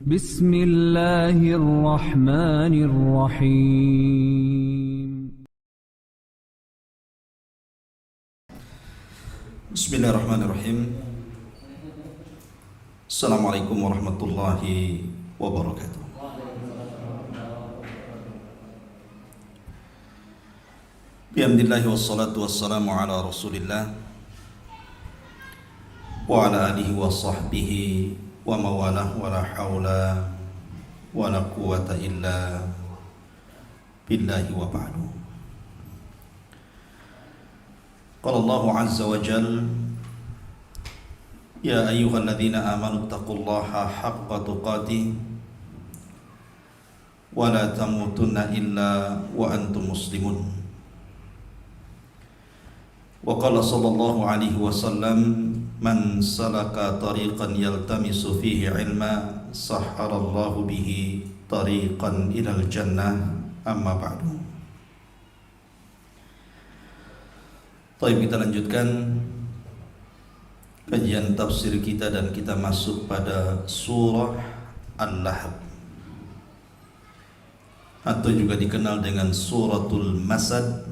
بسم الله الرحمن الرحيم. بسم الله الرحمن الرحيم. السلام عليكم ورحمة الله وبركاته. Bihamdillahi wassalatu wassalamu ala rasulillah wa ala alihi wa sahbihi wa mawalah wa la hawla wa la quwata illa billahi wa ba'du. Qala Allahu azza wa jal, ya ayyuhalladzina amanu taqullaha haqqa tuqatih wa la tamutunna illa wa antum muslimun. Wa qala sallallahu alaihi wasallam, man salaka tariqan yaltamisu fihi ilma sahharallahu bihi tariqan ilal jannah, amma ba'du. Baik, kita lanjutkan kajian tafsir kita dan kita masuk pada surah Al-Lahab atau juga dikenal dengan suratul Masad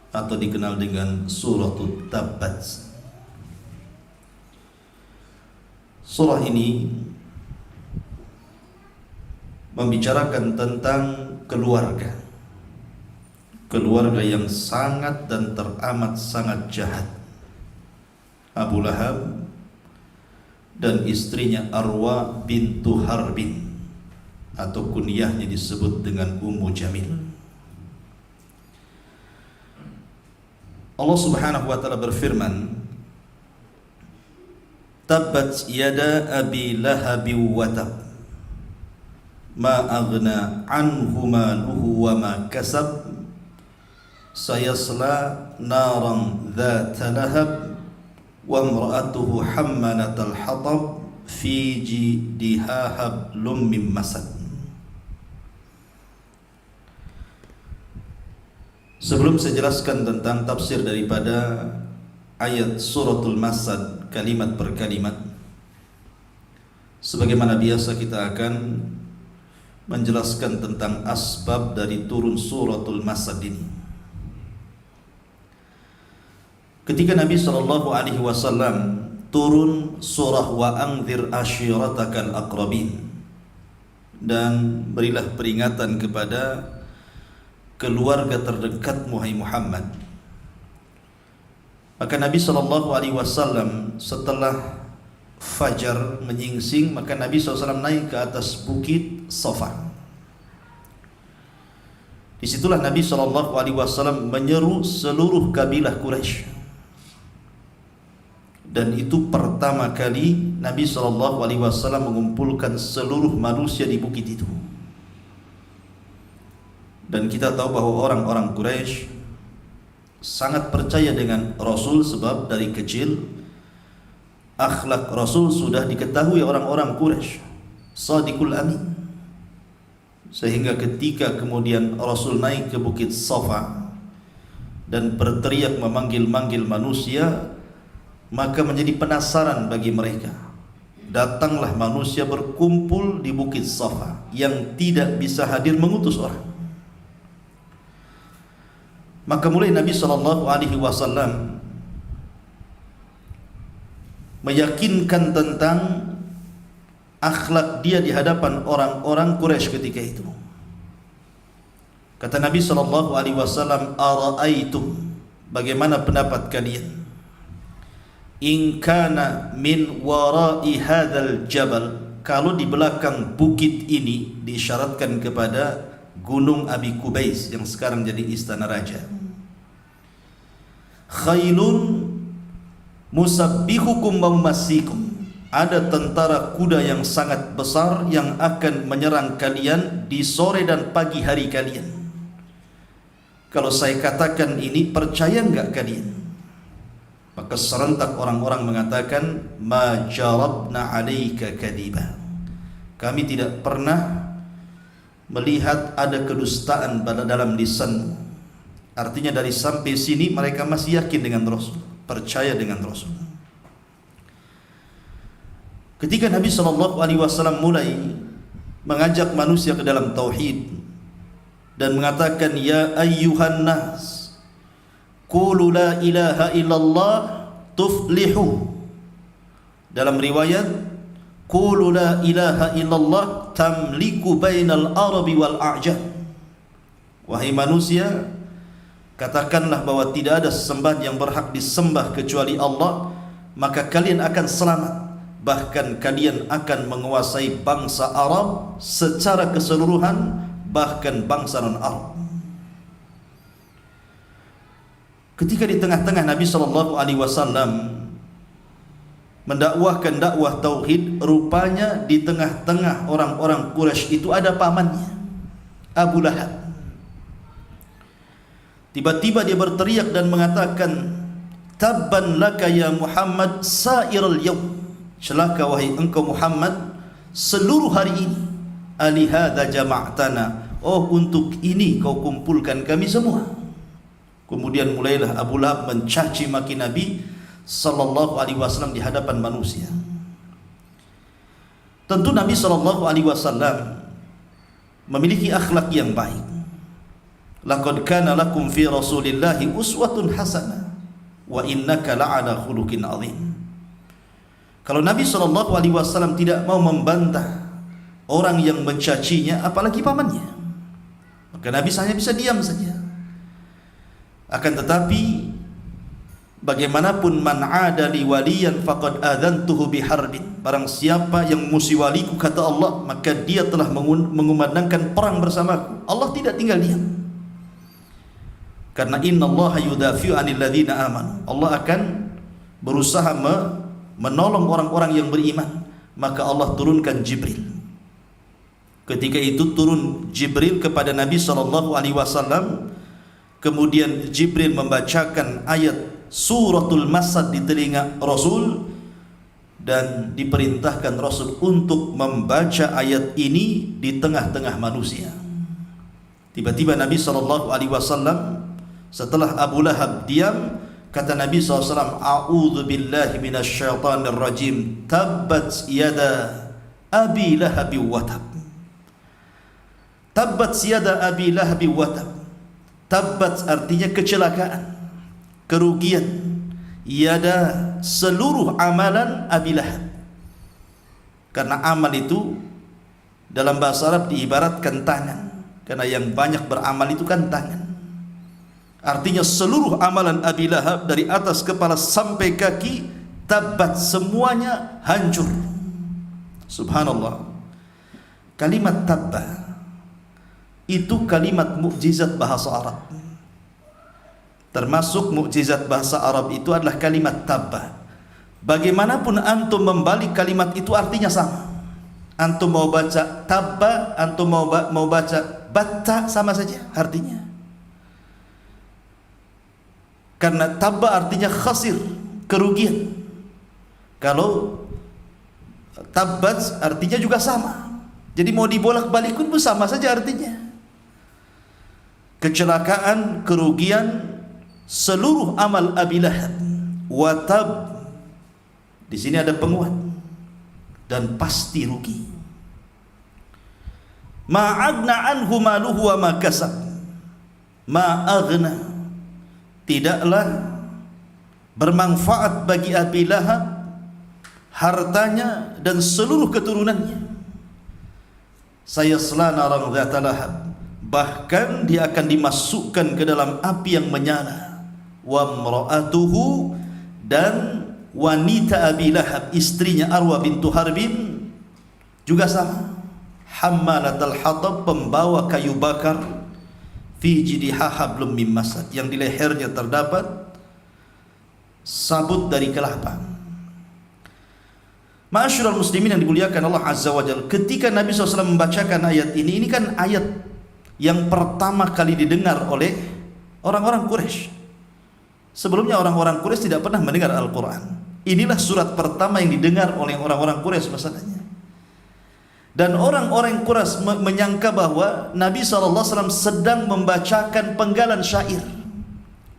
atau dikenal dengan suratul Tabbat. Surah ini membicarakan tentang keluarga yang sangat dan teramat sangat jahat, Abu Lahab dan istrinya Arwa bintu Harbin, atau kunyahnya disebut dengan Ummu Jamil. Allah Subhanahu wa taala berfirman, Tabbat yada abi lahabi wa tab, ma aghna anhu maluhu wa ma kasab, sayasla naran dhata lahab, wa imra'atuhu hammalatal hatab, fi jidiha hablum mim masad. Sebelum saya jelaskan tentang tafsir daripada ayat suratul Masad kalimat per kalimat, sebagaimana biasa kita akan menjelaskan tentang asbab dari turun suratul Masad ini. Ketika Nabi SAW turun surah wa anzir ashiratakal aqrabin, dan berilah peringatan kepada keluarga terdekat Muhammad Muhammad, maka Nabi SAW setelah fajar menyingsing, maka Nabi SAW naik ke atas bukit Safa. Disitulah Nabi SAW menyeru seluruh kabilah Quraisy, dan itu pertama kali Nabi SAW mengumpulkan seluruh manusia di bukit itu. Dan kita tahu bahwa orang-orang Quraisy sangat percaya dengan Rasul, sebab dari kecil akhlak Rasul sudah diketahui orang-orang Quraisy, Shadiqul Amin. Sehingga ketika kemudian Rasul naik ke bukit Safa dan berteriak memanggil-manggil manusia, maka menjadi penasaran bagi mereka. Datanglah manusia berkumpul di bukit Safa yang tidak bisa hadir mengutus orang. Maka mulai Nabi SAW meyakinkan tentang akhlak dia di hadapan orang-orang Quraisy ketika itu. Kata Nabi SAW, ara'aitum, bagaimana pendapat kalian, in kana min wara'i hadzal jabal, kalau di belakang bukit ini, diisyaratkan kepada Gunung Abi Kubais yang sekarang jadi istana raja, khailun musabbihukum wa mumasikum, ada tentara kuda yang sangat besar yang akan menyerang kalian di sore dan pagi hari kalian. Kalau saya katakan ini, percaya enggak kalian? Maka serentak orang-orang mengatakan, ma jarabna alaika kadiba, kami tidak pernah melihat ada kedustaan dalam lisanmu. Artinya dari sampai sini mereka masih yakin dengan Rasul, percaya dengan Rasul. Ketika Nabi SAW mulai mengajak manusia ke dalam tauhid dan mengatakan, ya ayyuhan nas qulu la ilaha illallah tuflihu. Dalam riwayat, qulu la ilaha illallah tamliku bainal arabi wal a'jam. Wahai manusia, katakanlah bahwa tidak ada sesembahan yang berhak disembah kecuali Allah, maka kalian akan selamat. Bahkan kalian akan menguasai bangsa Arab secara keseluruhan, bahkan bangsa non-Arab. Ketika di tengah-tengah Nabi SAW mendakwahkan dakwah tauhid, rupanya di tengah-tengah orang-orang Quraisy itu ada pamannya, Abu Lahab. Tiba-tiba dia berteriak dan mengatakan, tabban laka ya Muhammad sa'iral yawm. Celaka wahai engkau Muhammad seluruh hari ini. Alihadza jama'tana. Oh, untuk ini kau kumpulkan kami semua. Kemudian mulailah Abu Lahab mencaci maki Nabi sallallahu alaihi wasallam di hadapan manusia. Tentu Nabi sallallahu alaihi wasallam memiliki akhlak yang baik. Laqad kana lakum fi Rasulillahi uswatun hasanah wa innaka la'ala khuluqin 'adzim. Kalau Nabi SAW tidak mau membantah orang yang mencacinya, apalagi pamannya, maka Nabi hanya bisa diam saja. Akan tetapi bagaimanapun, man 'ada li waliyan faqad adzantuhu biharbin. Barang siapa yang musuh waliku, kata Allah, maka dia telah mengumandangkan perang bersamaku. Allah tidak tinggal diam. Karena innallaha yudafi'u 'anil ladzina amanu. Allah akan berusaha menolong orang-orang yang beriman. Maka Allah turunkan Jibril. Ketika itu turun Jibril kepada Nabi SAW. Kemudian Jibril membacakan ayat suratul Masad di telinga Rasul, dan diperintahkan Rasul untuk membaca ayat ini di tengah-tengah manusia. Tiba-tiba Nabi SAW, setelah Abu Lahab diam, kata Nabi SAW, a'udzu billahi minasyaitonir rajim, tabbat yada abi lahab wa tab. Tabbat yada abi lahab wa tab. Tabbat artinya kecelakaan, kerugian. Yada seluruh amalan Abi Lahab. Karena amal itu dalam bahasa Arab diibaratkan tangan, karena yang banyak beramal itu kan tangan. Artinya seluruh amalan Abi Lahab dari atas kepala sampai kaki, tabat, semuanya hancur. Subhanallah. Kalimat tabba itu kalimat mukjizat bahasa Arab. Termasuk mukjizat bahasa Arab itu adalah kalimat tabba. Bagaimanapun antum membalik kalimat itu, artinya sama. Antum mau baca tabba, antum mau baca batta, sama saja artinya. Karena tabba artinya khasir, kerugian. Kalau tabbat artinya juga sama. Jadi mau dibolak-balik pun sama saja artinya. Kecelakaan, kerugian, seluruh amal Abi Lahab. Wa tab, di sini ada penguat, dan pasti rugi. Ma'agna anhu maluhu wa ma kasab. Ma'agna, tidaklah bermanfaat bagi Abi Lahab hartanya dan seluruh keturunannya. Sayasla naran dzata lahab, bahkan dia akan dimasukkan ke dalam api yang menyala. Wa imra'atuhu, dan wanita Abi Lahab, istrinya Arwa bintu Harbin, juga sama. Hammalatal hatab, pembawa kayu bakar. Fi jidiha hablum mim masad, yang di lehernya terdapat sabut dari kelapa. Ma'asyiral muslimin yang dimuliakan Allah Azza wa Jalla, ketika Nabi SAW membacakan ayat ini kan ayat yang pertama kali didengar oleh orang-orang Quraisy. Sebelumnya orang-orang Quraisy tidak pernah mendengar Al-Quran. Inilah surat pertama yang didengar oleh orang-orang Quraisy masalahnya. Dan orang-orang Quraisy menyangka bahwa Nabi SAW sedang membacakan penggalan syair,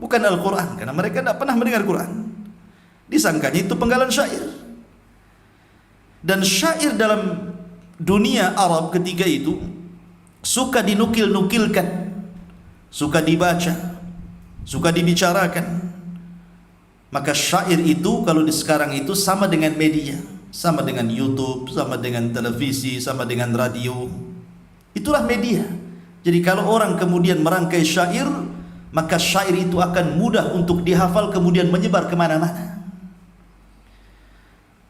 bukan Al-Quran, karena mereka tidak pernah mendengar Quran. Disangkanya itu penggalan syair. Dan syair dalam dunia Arab ketika itu suka dinukil-nukilkan, suka dibaca, suka dibicarakan. Maka syair itu kalau di sekarang itu sama dengan media, sama dengan YouTube, sama dengan televisi, sama dengan radio. Itulah media. Jadi kalau orang kemudian merangkai syair, maka syair itu akan mudah untuk dihafal kemudian menyebar kemana-mana.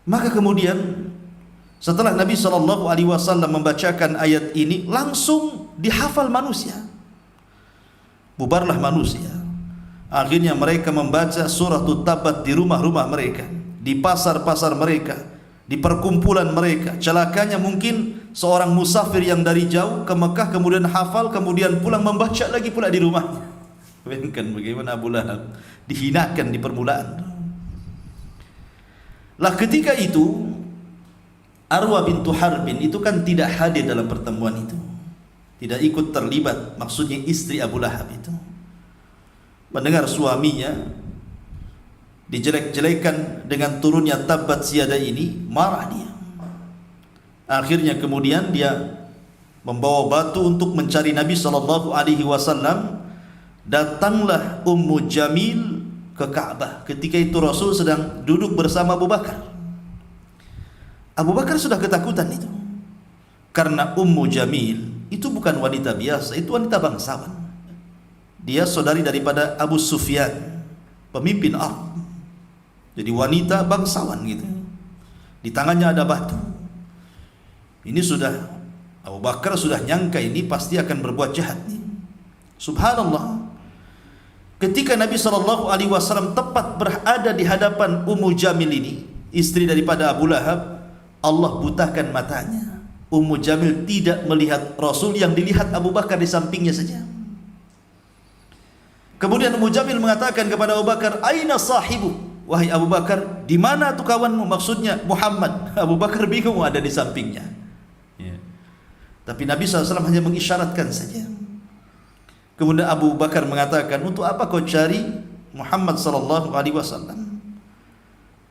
Maka kemudian setelah Nabi SAW membacakan ayat ini, langsung dihafal manusia. Bubarlah manusia. Akhirnya mereka membaca surah Tabat di rumah-rumah mereka, di pasar-pasar mereka, di perkumpulan mereka. Celakanya mungkin seorang musafir yang dari jauh ke Mekah kemudian hafal, kemudian pulang membaca lagi pula di rumahnya. Bayangkan bagaimana Abu Lahab dihinakan di permulaan. Lah ketika itu Arwah bintu Harbin itu kan tidak hadir dalam pertemuan itu, tidak ikut terlibat, maksudnya istri Abu Lahab itu. Mendengar suaminya dijelek-jelekan dengan turunnya Tabbat Yadah ini, marah dia. Akhirnya kemudian dia membawa batu untuk mencari Nabi SAW. Datanglah Ummu Jamil ke Ka'bah. Ketika itu Rasul sedang duduk bersama Abu Bakar. Abu Bakar sudah ketakutan itu, karena Ummu Jamil itu bukan wanita biasa, itu wanita bangsawan. Dia saudari daripada Abu Sufyan, pemimpin Arab. Jadi wanita bangsawan gitu. Di tangannya ada batu. Ini sudah Abu Bakar sudah nyangka ini pasti akan berbuat jahat nih. Subhanallah. Ketika Nabi SAW tepat berada di hadapan Ummu Jamil ini, istri daripada Abu Lahab, Allah butakan matanya. Ummu Jamil tidak melihat Rasul, yang dilihat Abu Bakar di sampingnya saja. Kemudian Ummu Jamil mengatakan kepada Abu Bakar, "Aina sahibu?" Wahai Abu Bakar, di mana tu kawanmu? Maksudnya Muhammad. Abu Bakar bingung, ada di sampingnya. Tapi Nabi SAW hanya mengisyaratkan saja. Kemudian Abu Bakar mengatakan, "Untuk apa kau cari Muhammad SAW?"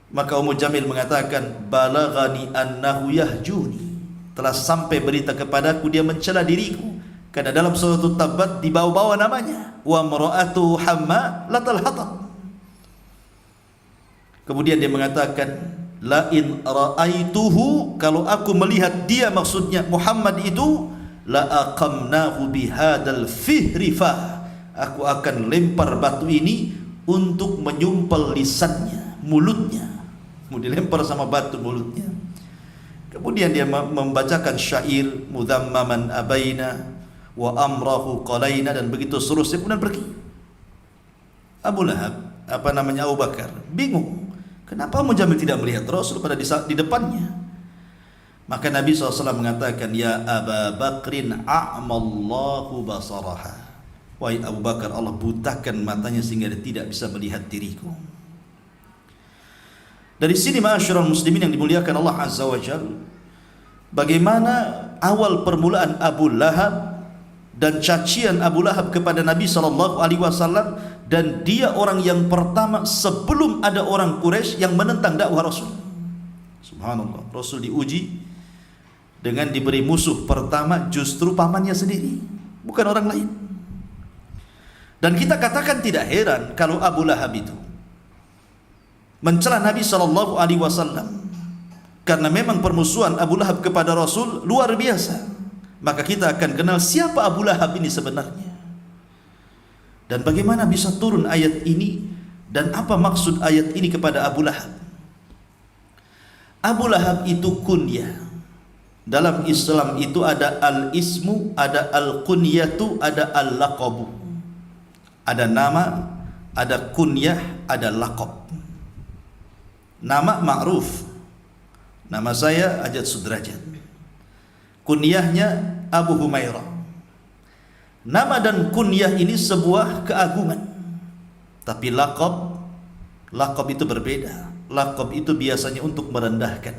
Maka Ummu Jamil mengatakan, "Balaghani annahu yahjuni." Telah sampai berita kepadaku dia mencela diriku, karena dalam surah Tabat dibawa-bawa namanya, wa mar'atu hammalatal hatab. Kemudian dia mengatakan, "La in ra'aituhu," kalau aku melihat dia, maksudnya Muhammad itu, "la aqamnahu bihadal fihrifa," aku akan lempar batu ini untuk menyumpal lisannya, mulutnya. Mau dilempar sama batu mulutnya. Kemudian dia membacakan syair, "Mudhammaman abaina wa amrahu qalaina," dan begitu seterusnya. Kemudian pergi. Abu Lahab, Abu Bakar bingung, kenapa Ummu Jamil tidak melihat Rasul pada di depannya. Maka Nabi SAW mengatakan, "Ya Aba Bakrin a'mallahu basaraha." Wahai Abu Bakar, Allah butakan matanya sehingga dia tidak bisa melihat diriku. Dari sini ma'asyiral muslimin yang dimuliakan Allah Azza wa Jalla, bagaimana awal permulaan Abu Lahab dan cacian Abu Lahab kepada Nabi SAW, dan dia orang yang pertama sebelum ada orang Quraisy yang menentang dakwah Rasul. Subhanallah, Rasul diuji dengan diberi musuh pertama justru pamannya sendiri, bukan orang lain. Dan kita katakan tidak heran kalau Abu Lahab itu mencela Nabi SAW, karena memang permusuhan Abu Lahab kepada Rasul luar biasa. Maka kita akan kenal siapa Abu Lahab ini sebenarnya, dan bagaimana bisa turun ayat ini, dan apa maksud ayat ini kepada Abu Lahab. Abu Lahab itu kunyah. Dalam Islam itu ada al-ismu, ada al-kunyatu, ada al-laqabu. Ada nama, ada kunyah, ada laqab. Nama ma'ruf, nama saya Ajat Sudrajat. Kunyahnya Abu Humairah. Nama dan kunyah ini sebuah keagungan. Tapi laqab itu berbeda. Laqab itu biasanya untuk merendahkan.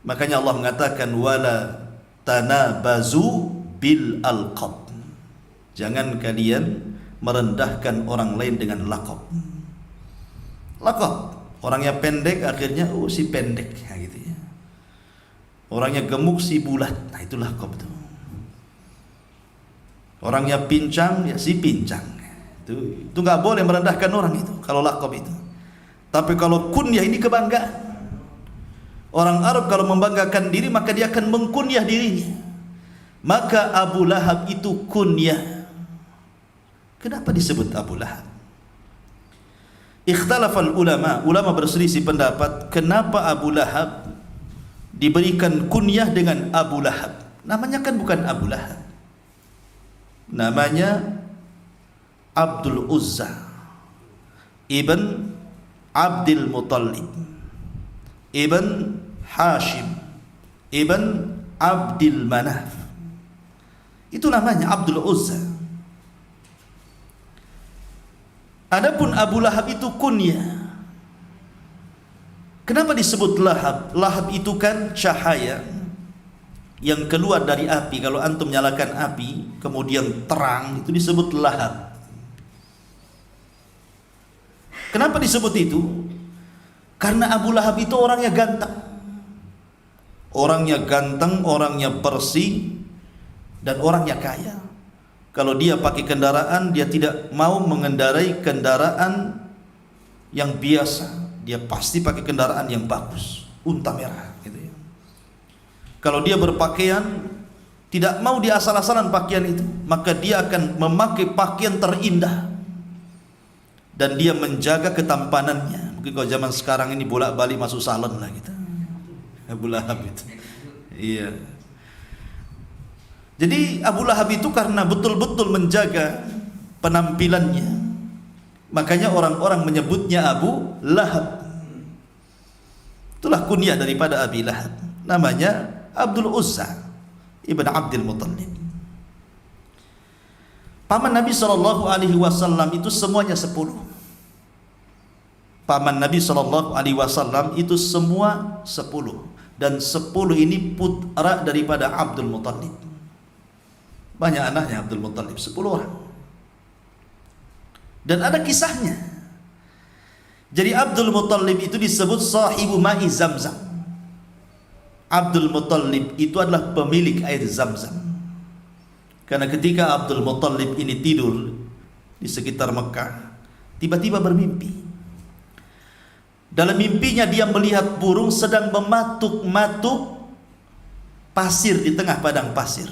Makanya Allah mengatakan, "Wala tanabazu bil alqab." Jangan kalian merendahkan orang lain dengan laqab. Laqab, orangnya pendek akhirnya si pendek, gitu ya. Orangnya gemuk si bulat. Nah itu lakob itu. Orangnya pincang ya si pincang. Itu nggak boleh merendahkan orang itu kalau lakob itu. Tapi kalau kunyah ini kebanggaan. Orang Arab kalau membanggakan diri maka dia akan mengkunyah dirinya. Maka Abu Lahab itu kunyah. Kenapa disebut Abu Lahab? Ikhtalafal ulama berselisih pendapat kenapa Abu Lahab diberikan kunyah dengan Abu Lahab. Namanya kan bukan Abu Lahab. Namanya Abdul Uzza ibn Abdul Muttalib ibn Hashim ibn Abdul Manaf. Itu namanya Abdul Uzza. Adapun Abu Lahab itu kunyah. Kenapa disebut Lahab? Lahab itu kan cahaya yang keluar dari api. Kalau antum nyalakan api kemudian terang, itu disebut lahab. Kenapa disebut itu? Karena Abu Lahab itu orangnya ganteng. Orangnya ganteng, orangnya bersih, dan orangnya kaya. Kalau dia pakai kendaraan, dia tidak mau mengendarai kendaraan yang biasa. Dia pasti pakai kendaraan yang bagus, unta merah gitu ya. Kalau dia berpakaian, tidak mau dia asal-asalan pakaian itu, maka dia akan memakai pakaian terindah. Dan dia menjaga ketampanannya. Mungkin kalau zaman sekarang ini bolak-balik masuk salon lah gitu. Abu Lahab itu. Iya. Jadi Abu Lahab itu karena betul-betul menjaga penampilannya, makanya orang-orang menyebutnya Abu Lahab. Itulah kunyah daripada Abi Lahab. Namanya Abdul Uzza ibn Abdul Muttalib. Paman Nabi SAW itu semuanya 10. Paman Nabi SAW itu semua 10. Dan 10 ini putra daripada Abdul Muttalib. Banyak anaknya Abdul Muttalib, 10 orang. Dan ada kisahnya. Jadi Abdul Muttalib itu disebut sahibu ma'i Zamzam. Abdul Muttalib itu adalah pemilik air Zamzam. Karena ketika Abdul Muttalib ini tidur di sekitar Mekah, tiba-tiba bermimpi. Dalam mimpinya dia melihat burung sedang mematuk-matuk pasir di tengah padang pasir.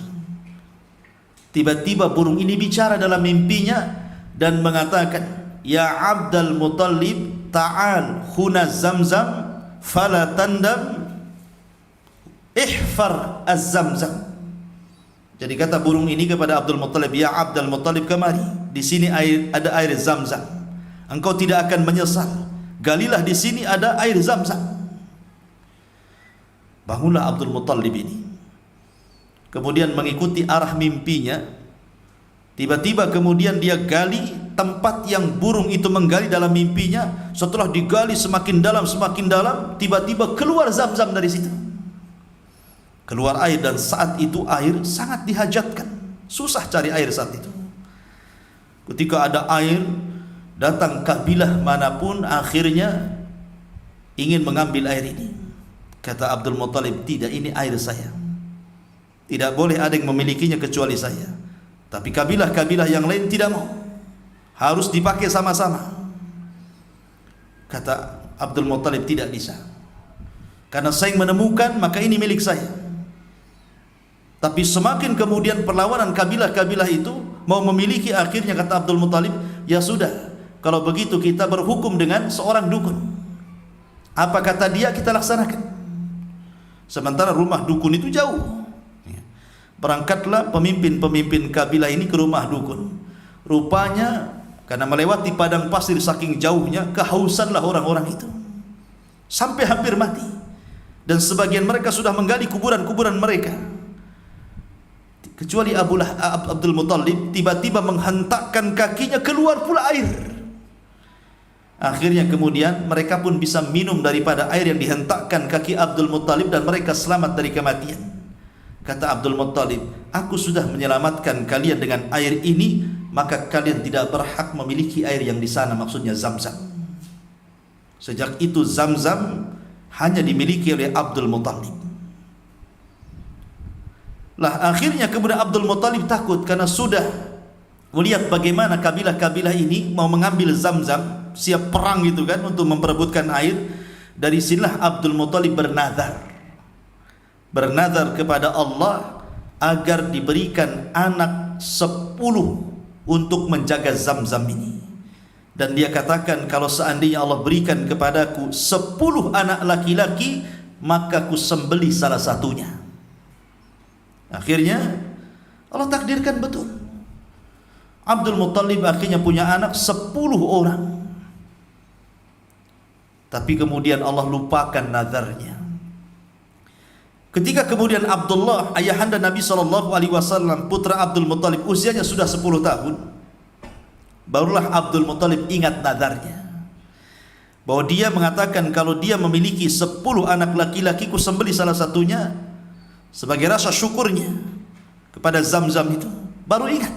Tiba-tiba burung ini bicara dalam mimpinya dan mengatakan, "Ya Abdul Muttalib, ta'al huna Zamzam, fala tandam, ihfar az-Zamzam." Jadi kata burung ini kepada Abdul Muttalib, "Ya Abdul Muttalib, kemari. Di sini ada air Zamzam. Engkau tidak akan menyesal. Galilah di sini ada air Zamzam." Bangunlah Abdul Muttalib ini. Kemudian mengikuti arah mimpinya. Tiba-tiba kemudian dia gali tempat yang burung itu menggali dalam mimpinya. Setelah digali semakin dalam, tiba-tiba keluar Zamzam dari situ. Keluar air, dan saat itu air sangat dihajatkan. Susah cari air saat itu. Ketika ada air, datang kabilah manapun akhirnya ingin mengambil air ini. Kata Abdul Muttalib, "Tidak, ini air saya. Tidak boleh ada yang memilikinya kecuali saya." Tapi kabilah-kabilah yang lain tidak mau. Harus dipakai sama-sama. Kata Abdul Muttalib, "Tidak bisa. Karena saya yang menemukan, maka ini milik saya." Tapi semakin kemudian perlawanan kabilah-kabilah itu mau memiliki, akhirnya kata Abdul Muttalib, "Ya sudah, kalau begitu kita berhukum dengan seorang dukun. Apa kata dia kita laksanakan." Sementara rumah dukun itu jauh. Berangkatlah pemimpin-pemimpin kabilah ini ke rumah dukun. Rupanya karena melewati padang pasir saking jauhnya, kehausanlah orang-orang itu sampai hampir mati. Dan sebagian mereka sudah menggali kuburan-kuburan mereka. Kecuali Abdul Muttalib tiba-tiba menghentakkan kakinya, keluar pula air. Akhirnya kemudian mereka pun bisa minum daripada air yang dihentakkan kaki Abdul Muttalib, dan mereka selamat dari kematian. Kata Abdul Muttalib, "Aku sudah menyelamatkan kalian dengan air ini, maka kalian tidak berhak memiliki air yang di sana," maksudnya Zamzam. Sejak itu Zamzam hanya dimiliki oleh Abdul Muttalib. Lah akhirnya kemudian Abdul Muttalib takut karena sudah melihat bagaimana kabilah-kabilah ini mau mengambil Zamzam, siap perang gitu kan untuk memperebutkan air. Dari sinilah Abdul Muttalib bernazar kepada Allah agar diberikan anak 10 untuk menjaga Zamzam ini. Dan dia katakan, kalau seandainya Allah berikan kepadaku 10 anak laki-laki, maka ku sembelih salah satunya. Akhirnya Allah takdirkan betul. Abdul Muttalib akhirnya punya anak 10 orang. Tapi kemudian Allah lupakan nazarnya. Ketika kemudian Abdullah, ayahanda Nabi SAW, putra Abdul Muttalib, usianya sudah 10 tahun, barulah Abdul Muttalib ingat nazarnya. Bahwa dia mengatakan, kalau dia memiliki 10 anak laki-laki, ku sembelih salah satunya sebagai rasa syukurnya kepada Zamzam itu. Baru ingat.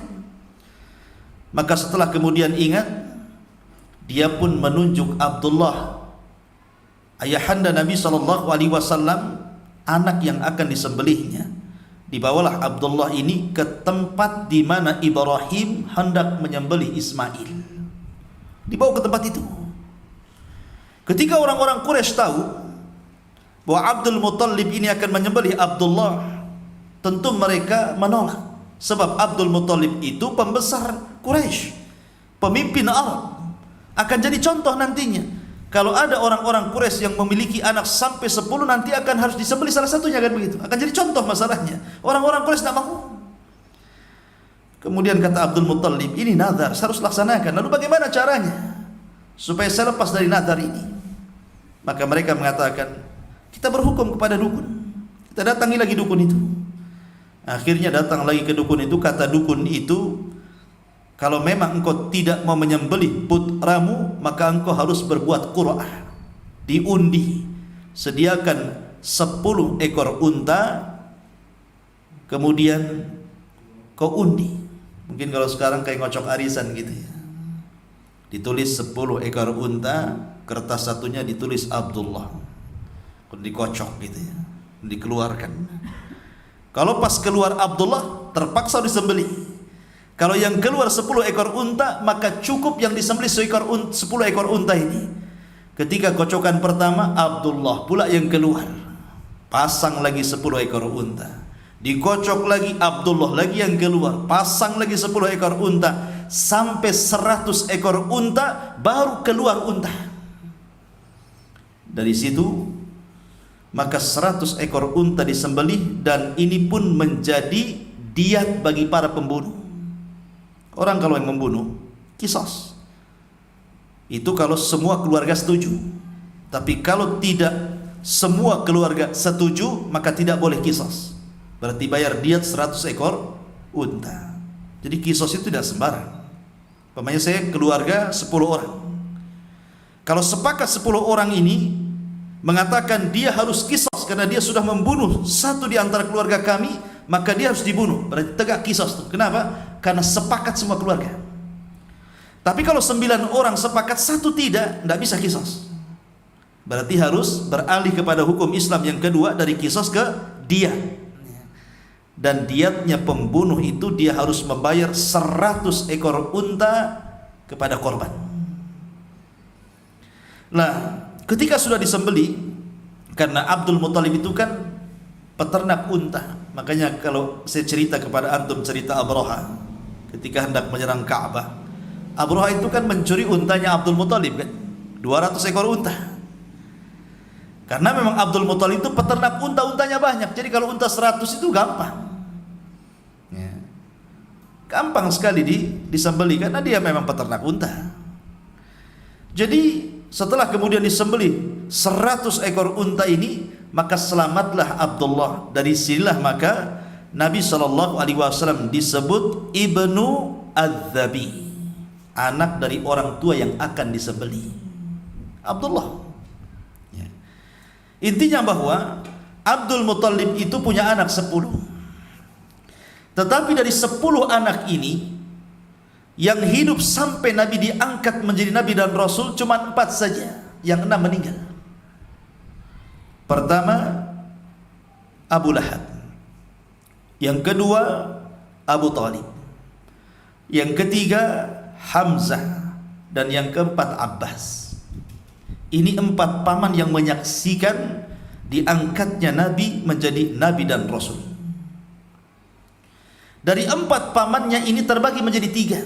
Maka setelah kemudian ingat, dia pun menunjuk Abdullah, ayahanda Nabi SAW, anak yang akan disembelihnya. Dibawalah Abdullah ini ke tempat di mana Ibrahim hendak menyembelih Ismail. Dibawa ke tempat itu. Ketika orang-orang Quraisy tahu bahwa Abdul Muttalib ini akan menyembelih Abdullah, tentu mereka menolak. Sebab Abdul Muttalib itu pembesar Quraisy, pemimpin Arab, akan jadi contoh nantinya. Kalau ada orang-orang Quraisy yang memiliki anak sampai 10, nanti akan harus disembelih salah satunya, kan begitu. Akan jadi contoh masalahnya. Orang-orang Quraisy tidak mau. Kemudian kata Abdul Muttalib, ini nazar, saya harus laksanakan. Lalu bagaimana caranya supaya saya lepas dari nazar ini? Maka mereka mengatakan, kita berhukum kepada dukun. Kita datangi lagi dukun itu. Akhirnya datang lagi ke dukun itu. Kata dukun itu, kalau memang engkau tidak mau menyembelih putramu, maka engkau harus berbuat qur'ah, diundi. Sediakan 10 ekor unta, kemudian kau undi. Mungkin kalau sekarang kayak ngocok arisan gitu ya. Ditulis 10 ekor unta, kertas satunya ditulis Abdullah, dikocok gitu ya, dikeluarkan. Kalau pas keluar Abdullah, terpaksa disembelih. Kalau yang keluar 10 ekor unta, maka cukup yang disembelih 10 ekor unta ini. Ketika kocokan pertama, Abdullah pula yang keluar. Pasang lagi 10 ekor unta. Dikocok lagi, Abdullah lagi yang keluar. Pasang lagi 10 ekor unta. Sampai 100 ekor unta, baru keluar unta. Dari situ, maka 100 ekor unta disembelih, dan ini pun menjadi diat bagi para pembunuh. Orang kalau yang membunuh, qisas. Itu kalau semua keluarga setuju. Tapi kalau tidak semua keluarga setuju, maka tidak boleh qisas. Berarti bayar diat 100 ekor unta. Jadi qisas itu tidak sembarang. Umpamanya saya keluarga 10 orang. Kalau sepakat 10 orang ini mengatakan dia harus qisas karena dia sudah membunuh satu di antara keluarga kami, maka dia harus dibunuh. Berarti tegak qisas itu. Kenapa? Karena sepakat semua keluarga. Tapi kalau 9 orang sepakat, satu tidak bisa qisas. Berarti harus beralih kepada hukum Islam yang kedua, dari qisas ke diat. Dan diatnya pembunuh itu dia harus membayar 100 ekor unta kepada korban. Nah, ketika sudah disembeli, karena Abdul Muttalib itu kan peternak unta. Makanya kalau saya cerita kepada antum cerita Abraha ketika hendak menyerang Ka'bah. Abraha itu kan mencuri untanya Abdul Muttalib kan, 200 ekor unta. Karena memang Abdul Muttalib itu peternak unta-untanya banyak. Jadi kalau unta 100 itu gampang. Ya. Gampang sekali disembeli karena dia memang peternak unta. Jadi setelah kemudian disembeli 100 ekor unta ini, maka selamatlah Abdullah. Dari sinilah maka Nabi SAW disebut Ibnu Adz-Dzabi, anak dari orang tua yang akan disembeli, Abdullah. Ya. Intinya bahwa Abdul Muttalib itu punya anak 10. Tetapi dari 10 anak ini, yang hidup sampai Nabi diangkat menjadi Nabi dan Rasul cuma 4 saja, yang 6 meninggal. Pertama, Abu Lahab. Yang kedua Abu Talib. Yang ketiga Hamzah. Dan yang keempat Abbas. Ini 4 paman yang menyaksikan diangkatnya Nabi menjadi Nabi dan Rasul. Dari 4 pamannya ini terbagi menjadi 3.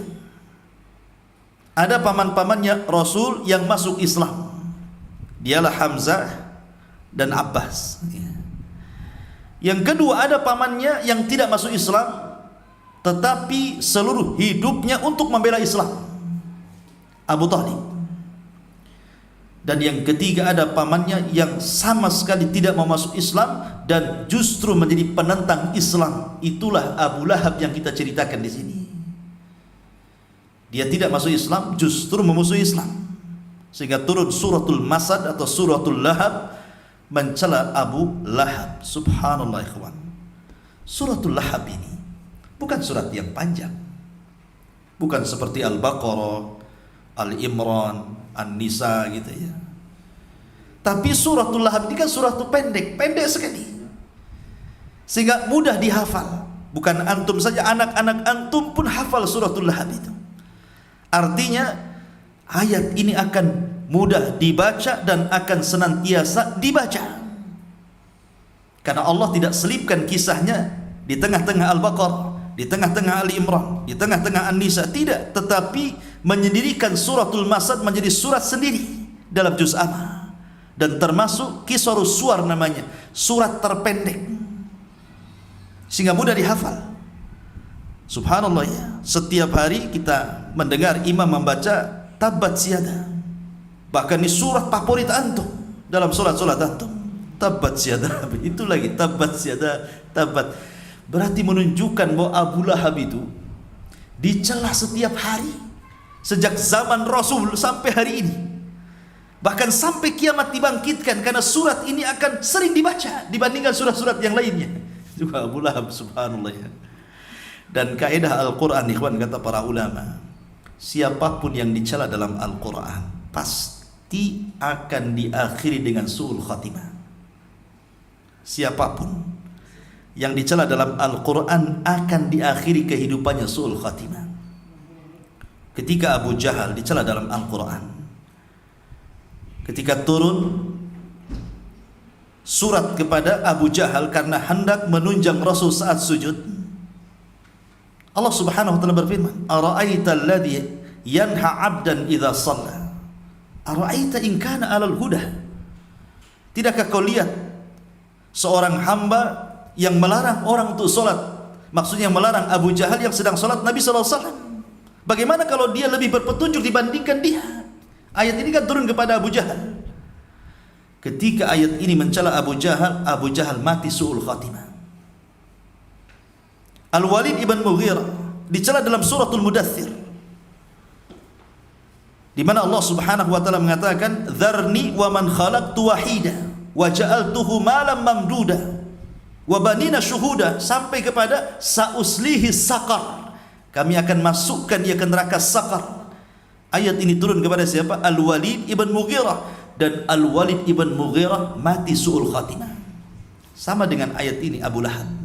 Ada paman-pamannya Rasul yang masuk Islam. Dialah Hamzah dan Abbas. Yang kedua ada pamannya yang tidak masuk Islam, tetapi seluruh hidupnya untuk membela Islam, Abu Talib. Dan yang ketiga ada pamannya yang sama sekali tidak mau masuk Islam dan justru menjadi penentang Islam. Itulah Abu Lahab yang kita ceritakan di sini. Dia tidak masuk Islam, justru memusuhi Islam. Sehingga turun suratul Masad atau suratul Lahab mencela Abu Lahab. Subhanallah ikhwan. Suratul Lahab ini bukan surat yang panjang. Bukan seperti Al-Baqarah, Al-Imran, An-Nisa gitu ya. Tapi suratul Lahab ini kan surat pendek sekali. Sehingga mudah dihafal. Bukan antum saja, anak-anak antum pun hafal suratul Lahab itu. Artinya ayat ini akan mudah dibaca dan akan senantiasa dibaca. Karena Allah tidak selipkan kisahnya di tengah-tengah Al-Baqarah, di tengah-tengah Ali Imran, di tengah-tengah An-Nisa, tidak, tetapi menyendirikan suratul Masad menjadi surat sendiri dalam juz amma, dan termasuk Qisarus Suwar namanya, surat terpendek, sehingga mudah dihafal. Subhanallah ya, setiap hari kita mendengar imam membaca Tabbat Siada. Bahkan ini surat favorit antum dalam solat-solat antum. Tabbat Siada, itu lagi Tabbat Siada, Tabbat. Berarti menunjukkan bahwa Abu Lahab itu dicela setiap hari sejak zaman Rasul sampai hari ini. Bahkan sampai kiamat dibangkitkan, karena surat ini akan sering dibaca dibandingkan surat-surat yang lainnya. Juga Abu Lahab, subhanallah ya. Dan kaidah Al-Quran, ikhwan, kata para ulama, siapapun yang dicela dalam Al-Quran pasti akan diakhiri dengan su'ul khatimah. Siapapun yang dicela dalam Al-Quran akan diakhiri kehidupannya su'ul khatimah. Ketika Abu Jahal dicela dalam Al-Quran, ketika turun surat kepada Abu Jahal karena hendak menunjang Rasul saat sujud, Allah Subhanahu wa taala berfirman, "Ara'aita alladhi yanha 'abdan idza shalla? Ara'aita in kana 'alal huda?" Tidakkah kau lihat seorang hamba yang melarang orang untuk salat? Maksudnya melarang Abu Jahal yang sedang salat Nabi sallallahu alaihi wasallam. Bagaimana kalau dia lebih berpetunjuk dibandingkan dia? Ayat ini kan turun kepada Abu Jahal. Ketika ayat ini mencela Abu Jahal mati su'ul khatimah. Al-Walid ibn Mughirah dicela dalam suratul Mudaththir, di mana Allah Subhanahu wa taala mengatakan, "Dzarni wa man khalaqtu wahida wa ja'altuhu malam mamduda wa banina syuhuda," sampai kepada sa'uslihi saqar, kami akan masukkan dia ke neraka saqar. Ayat ini turun kepada siapa? Al-Walid ibn Mughirah, dan Al-Walid ibn Mughirah mati su'ul khatimah. Sama dengan ayat ini Abu Lahab.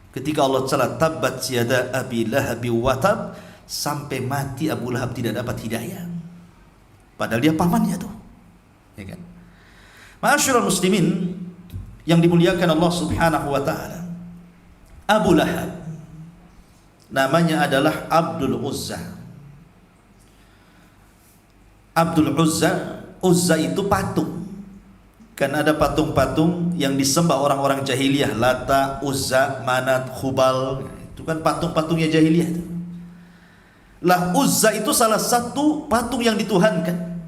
Ketika Allah cela tabbat yada abi lahab wa tab, sampai mati Abu Lahab tidak dapat hidayah. Padahal dia pamannya tuh. Ya kan? Ma'asyiral muslimin yang dimuliakan Allah Subhanahu wa taala. Abu Lahab namanya adalah Abdul Uzza. Abdul Uzza, Uzza itu patung. Kan ada patung-patung yang disembah orang-orang jahiliyah, Lata, Uzza, Manat, Khubal. Itu kan patung-patungnya jahiliyah. Lah Uzza itu salah satu patung yang dituhankan.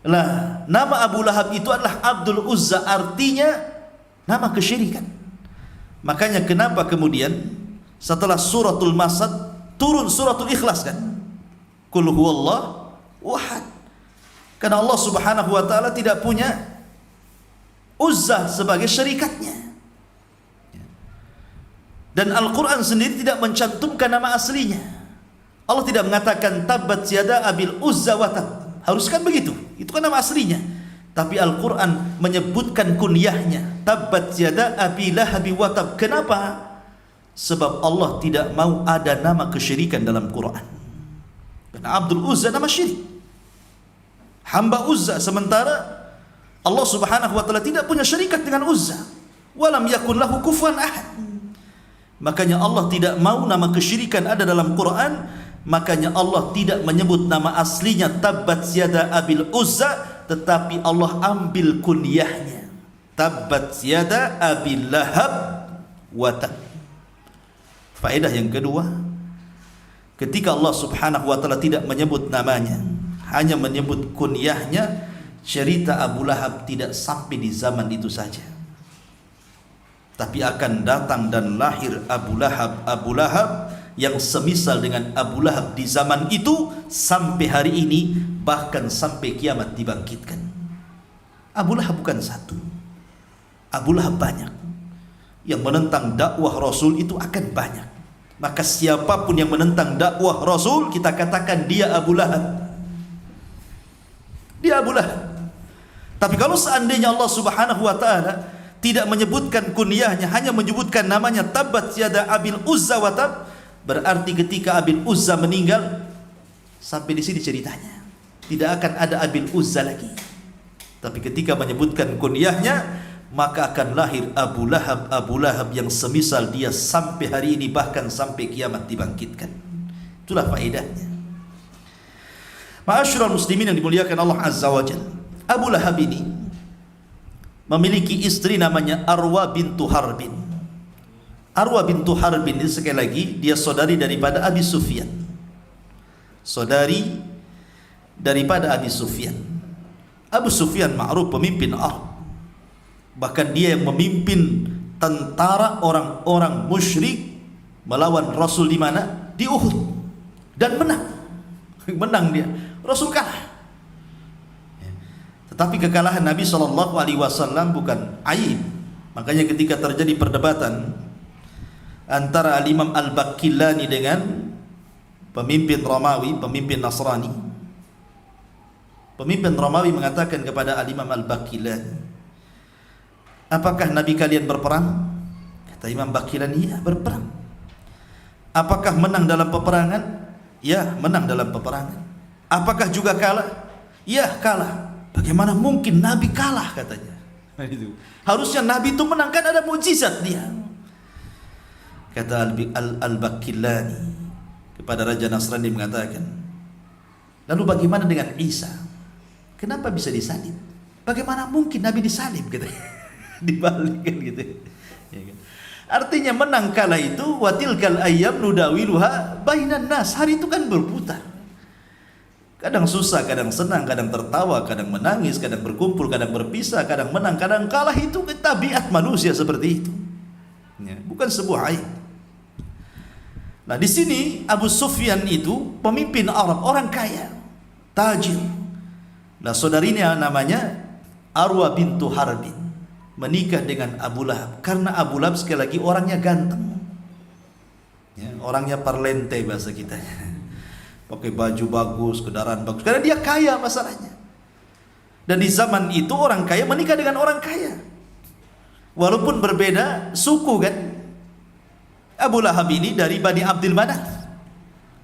Lah nama Abu Lahab itu adalah Abdul Uzza, artinya nama kesyirikan. Makanya kenapa kemudian setelah suratul Masad turun suratul Ikhlas kan? Qul huwallahu ahad. Karena Allah Subhanahu wa taala tidak punya Uzza sebagai syarikatnya. Dan Al-Quran sendiri tidak mencantumkan nama aslinya. Allah tidak mengatakan tabbat yada abil Uzza wa tab. Harus kan begitu. Itu kan nama aslinya. Tapi Al-Quran menyebutkan kunyahnya, tabbat yada abi lahabi wa tab. Kenapa? Sebab Allah tidak mau ada nama kesyirikan dalam Quran. Karena Abdul Uzza nama syirik, hamba Uzza, sementara Allah subhanahu wa ta'ala tidak punya syarikat dengan Uzza. Walam yakun lahu kufuwan ahad. Makanya Allah tidak mau nama kesyirikan ada dalam Quran. Makanya Allah tidak menyebut nama aslinya tabbat yada abil Uzza, tetapi Allah ambil kunyahnya, tabbat yada abil lahab wa tab. Faedah yang kedua, ketika Allah subhanahu wa ta'ala tidak menyebut namanya, hanya menyebut kunyahnya, cerita Abu Lahab tidak sampai di zaman itu saja, tapi akan datang dan lahir Abu Lahab yang semisal dengan Abu Lahab di zaman itu sampai hari ini, bahkan sampai kiamat dibangkitkan. Abu Lahab bukan satu, Abu Lahab banyak. Yang menentang dakwah Rasul itu akan banyak. Maka siapapun yang menentang dakwah Rasul, kita katakan dia Abu Lahab. Dia Abu Lahab. Tapi kalau seandainya Allah subhanahu wa ta'ala tidak menyebutkan kunyahnya, hanya menyebutkan namanya tabbat yada abil Uzza wa tab, berarti ketika Abil Uzza meninggal, sampai di sini ceritanya, tidak akan ada Abil Uzza lagi. Tapi ketika menyebutkan kunyahnya, maka akan lahir Abu Lahab yang semisal dia sampai hari ini, bahkan sampai kiamat dibangkitkan. Itulah faedahnya. Ma'asyiral muslimin yang dimuliakan Allah Azza wa Jalla, Abu Lahab ini memiliki istri namanya Arwa bintu Harbin. Arwa bintu Harbin ini sekali lagi dia saudari daripada Abi Sufyan. Saudari daripada Abi Sufyan. Abu Sufyan ma'ruf pemimpin Arab. Bahkan dia yang memimpin tentara orang-orang musyrik melawan Rasul di mana? Di Uhud. Dan menang. Menang dia. Rasul kalah. Tetapi kekalahan Nabi SAW bukan aib. Makanya ketika terjadi perdebatan antara Al-Imam Al-Baqillani dengan pemimpin Romawi, pemimpin Nasrani, pemimpin Romawi mengatakan kepada Al-Imam Al-Baqillani, apakah Nabi kalian berperang? Kata Imam Baqillani, iya berperang. Apakah menang dalam peperangan? Ya, menang dalam peperangan. Apakah juga kalah? Ya, kalah. Bagaimana mungkin Nabi kalah, katanya. Harusnya Nabi itu menang, kan ada mukjizat dia. Kata Al-Baqillani kepada Raja Nasrani mengatakan, lalu bagaimana dengan Isa? Kenapa bisa disalib? Bagaimana mungkin Nabi disalib? Gitu. Dibalikkan gitu. Ya kan? Artinya menang kalah itu watilkal ayyam nudawiluha bainan nas. Hari itu kan berputar. Kadang susah, kadang senang, kadang tertawa, kadang menangis, kadang berkumpul, kadang berpisah, kadang menang, kadang kalah. Itu tabiat manusia seperti itu. Ya, bukan sebuah aib. Nah, di sini Abu Sufyan itu pemimpin Arab, orang kaya, tajir. Nah, saudarinya namanya Arwa bintu Harbin menikah dengan Abu Lahab, karena Abu Lahab sekali lagi orangnya ganteng. Ya, orangnya parlente bahasa kita. Pakai baju bagus, kendaraan bagus, karena dia kaya masalahnya. Dan di zaman itu orang kaya menikah dengan orang kaya. Walaupun berbeda suku kan. Abu Lahab ini dari Bani Abdul Manaf,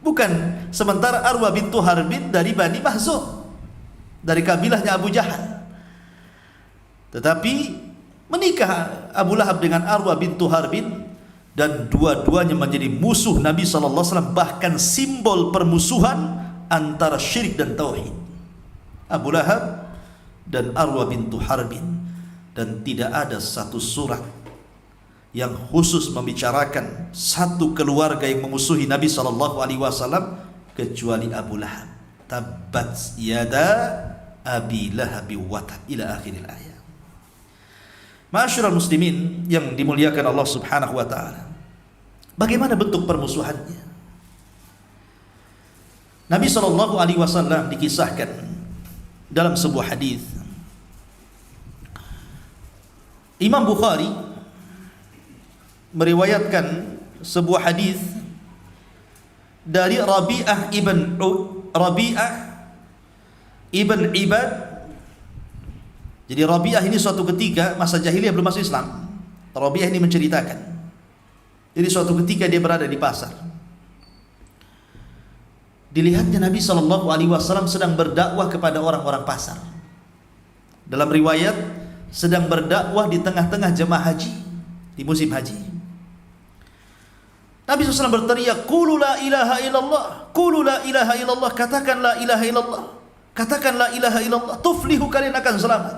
bukan. Sementara Arwa bintu Harbin dari Bani Mahzum, dari kabilahnya Abu Jahal. Tetapi menikah Abu Lahab dengan Arwa bintu Harbin, dan dua-duanya menjadi musuh Nabi SAW, bahkan simbol permusuhan antara syirik dan tauhid. Abu Lahab dan Arwa bintu Harbin. Dan tidak ada satu surat yang khusus membicarakan satu keluarga yang memusuhi Nabi SAW kecuali Abu Lahab. Tabbat yada abi lahabi wa tab, ila akhiril ayat. Ma'asyiral muslimin yang dimuliakan Allah Subhanahu wa taala, bagaimana bentuk permusuhannya? Nabi SAW dikisahkan dalam sebuah hadis. Imam Bukhari meriwayatkan sebuah hadis dari Rabi'ah ibn Ibad Jadi Rabi'ah ini suatu ketika masa jahiliyah belum masuk Islam. Rabi'ah ini menceritakan. Jadi suatu ketika dia berada di pasar. Dilihatnya Nabi SAW sedang berdakwah kepada orang-orang pasar. Dalam riwayat sedang berdakwah di tengah-tengah jemaah haji di musim haji. Nabi SAW berteriak, "Qulu la ilaha illallah, qulu la ilaha illallah, katakan la ilaha illallah, katakan la ilaha illallah, tuflihu, kalian akan selamat."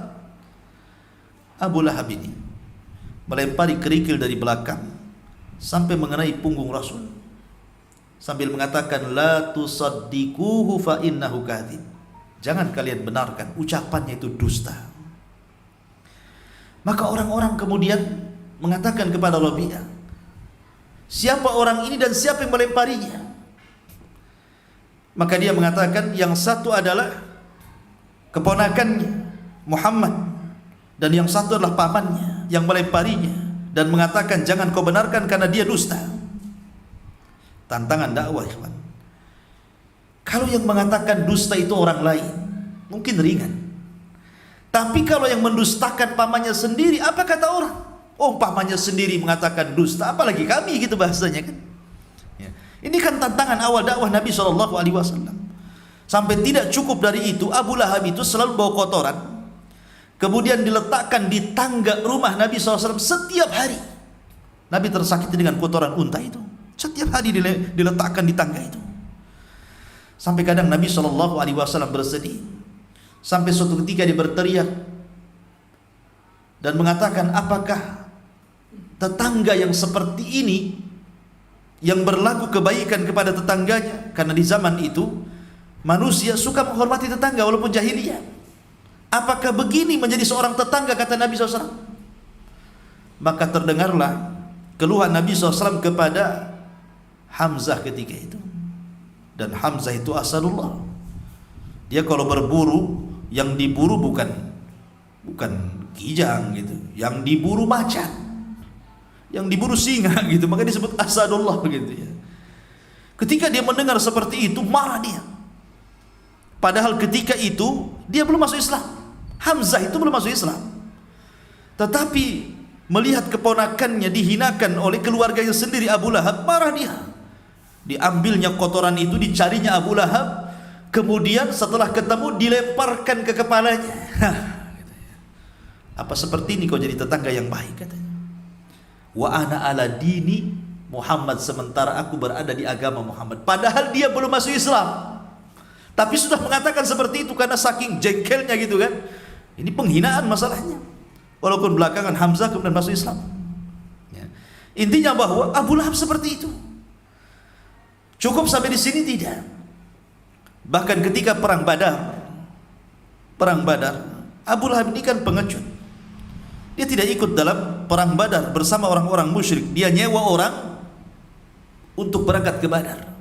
Abu Lahab ini melempari kerikil dari belakang sampai mengenai punggung Rasul, sambil mengatakan, "La tusaddiquhu fa innahu kadzib." Jangan kalian benarkan, ucapannya itu dusta. Maka orang-orang kemudian mengatakan kepada Rabi'ah, "Siapa orang ini dan siapa yang melemparinya?" Maka dia mengatakan, yang satu adalah keponakannya Muhammad, dan yang satu adalah pamannya yang melemparinya, dan mengatakan, "Jangan kau benarkan karena dia dusta." Tantangan dakwah, ikhwan. Kalau yang mengatakan dusta itu orang lain, mungkin ringan. Tapi kalau yang mendustakan pamannya sendiri, apa kata orang? Oh, pamannya sendiri mengatakan dusta, apalagi kami, gitu bahasanya kan. Ya. Ini kan tantangan awal dakwah Nabi SAW. Sampai tidak cukup dari itu, Abu Lahab itu selalu bawa kotoran, kemudian diletakkan di tangga rumah Nabi SAW setiap hari. Nabi tersakiti dengan kotoran unta itu. Setiap hari diletakkan di tangga itu. Sampai kadang Nabi SAW bersedih. Sampai suatu ketika dia berteriak dan mengatakan, "Apakah tetangga yang seperti ini yang berlaku kebaikan kepada tetangganya?" Karena di zaman itu manusia suka menghormati tetangga walaupun jahiliyah. "Apakah begini menjadi seorang tetangga?" kata Nabi SAW. Maka terdengarlah keluhan Nabi SAW kepada Hamzah ketika itu. Dan Hamzah itu asadullah. Dia kalau berburu, yang diburu bukan kijang gitu, yang diburu macan, yang diburu singa gitu, maka disebut asadullah begitu ya. Ketika dia mendengar seperti itu, marah dia. Padahal ketika itu dia belum masuk Islam. Hamzah itu belum masuk Islam. Tetapi melihat keponakannya dihinakan oleh keluarganya sendiri, Abu Lahab, marah dia. Diambilnya kotoran itu, dicarinya Abu Lahab, kemudian setelah ketemu dilemparkan ke kepalanya. Apa seperti ini kau jadi tetangga yang baik, katanya. Wa ana ala dini Muhammad, sementara aku berada di agama Muhammad. Padahal dia belum masuk Islam, tapi sudah mengatakan seperti itu karena saking jengkelnya gitu kan. Ini penghinaan masalahnya. Walaupun belakangan Hamzah kemudian masuk Islam ya. Intinya bahwa Abu Lahab seperti itu. Cukup sampai di sini? Tidak. Bahkan ketika perang Badar, Abu Lahab ini kan pengecut. Dia tidak ikut dalam perang Badar bersama orang-orang musyrik. Dia nyewa orang untuk berangkat ke Badar.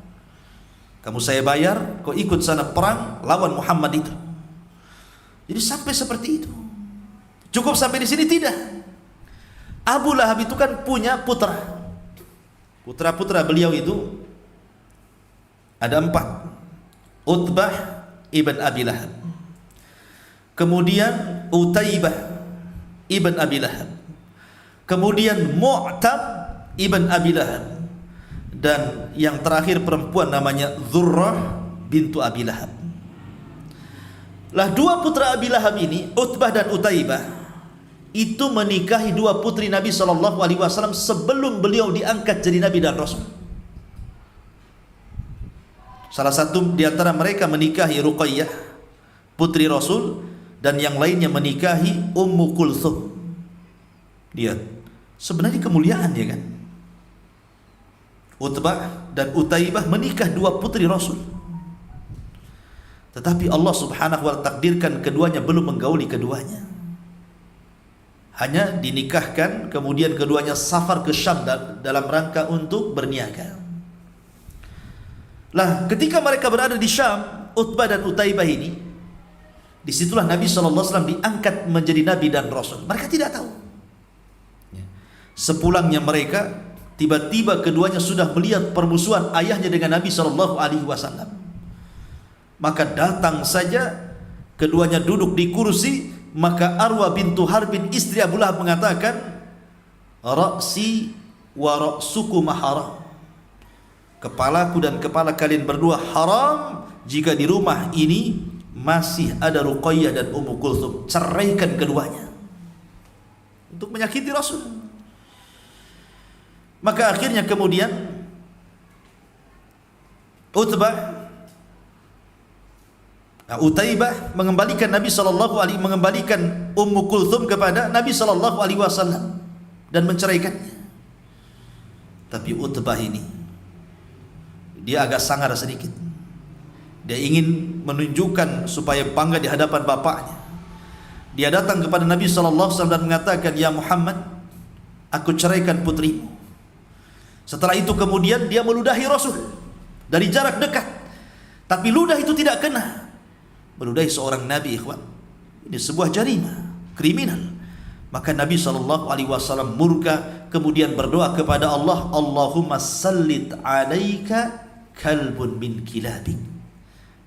Kamu saya bayar, kau ikut sana perang lawan Muhammad itu. Jadi sampai seperti itu. Cukup sampai di sini? Tidak. Abu Lahab itu kan punya putra. Putra-putra beliau itu ada 4. Utbah ibn Abi Lahab, kemudian Utaibah ibn Abi Lahab, kemudian Mu'tab ibn Abi Lahab, dan yang terakhir perempuan namanya Dzurrah bintu Abi Lahab. Lah 2 putra Abi Lahab ini, Utbah dan Utaibah, itu menikahi 2 putri Nabi SAW sebelum beliau diangkat jadi Nabi dan Rasul. Salah satu di antara mereka menikahi Ruqayyah, putri Rasul, dan yang lainnya menikahi Ummu Kulthum. Lihat, sebenarnya kemuliaan ya kan. Utbah dan Utaibah menikah 2 putri Rasul. Tetapi Allah Subhanahu wa ta'ala takdirkan keduanya belum menggauli keduanya. Hanya dinikahkan, kemudian keduanya safar ke Syam dalam rangka untuk berniaga. Lah, ketika mereka berada di Syam, Utbah dan Utaibah ini, disitulah Nabi SAW diangkat menjadi Nabi dan Rasul. Mereka tidak tahu. Sepulangnya mereka, tiba-tiba keduanya sudah melihat permusuhan ayahnya dengan Nabi SAW. Maka datang saja, keduanya duduk di kursi, Maka Arwa bintu Harbin istri Abu Lahab mengatakan, ra'si wa ra'sukum haram. Kepalaku dan kepala kalian berdua haram jika di rumah ini masih ada Ruqayyah dan Ummu Kulthum. Ceraikan keduanya. Untuk menyakiti Rasul. Maka akhirnya kemudian Utaibah mengembalikan mengembalikan Ummu Kulthum kepada Nabi sallallahu alaihi wasallam dan menceraikannya. Tapi Utbah ini dia agak sangar sedikit. Dia ingin menunjukkan supaya bangga di hadapan bapaknya. Dia datang kepada Nabi sallallahu alaihi wasallam dan mengatakan, "Ya Muhammad, aku ceraikan putrimu." Setelah itu kemudian dia meludahi Rasul dari jarak dekat. Tapi ludah itu tidak kena. Meludahi seorang nabi, ikhwan, ini sebuah jarimah, kriminal. Maka Nabi SAW murka, kemudian berdoa kepada Allah, Allahumma sallit alaika kalbun min kilabik.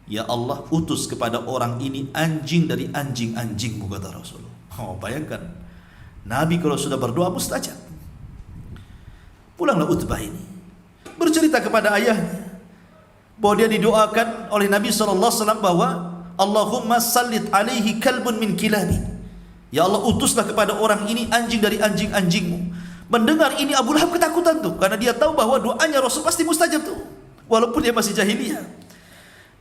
Ya Allah, utus kepada orang ini anjing dari anjing-anjingmu, kata Rasul. Oh, bayangkan, Nabi kalau sudah berdoa mustajab. Pulanglah Utbah ini bercerita kepada ayahnya bahwa dia didoakan oleh Nabi SAW bahwa Allahumma sallit alaihi kalbun min kilabi. Ya Allah, utuslah kepada orang ini anjing dari anjing-anjingmu. Mendengar ini Abu Lahab ketakutan tuh, karena dia tahu bahwa doanya Rasul pasti mustajab tuh, walaupun dia masih jahiliyah.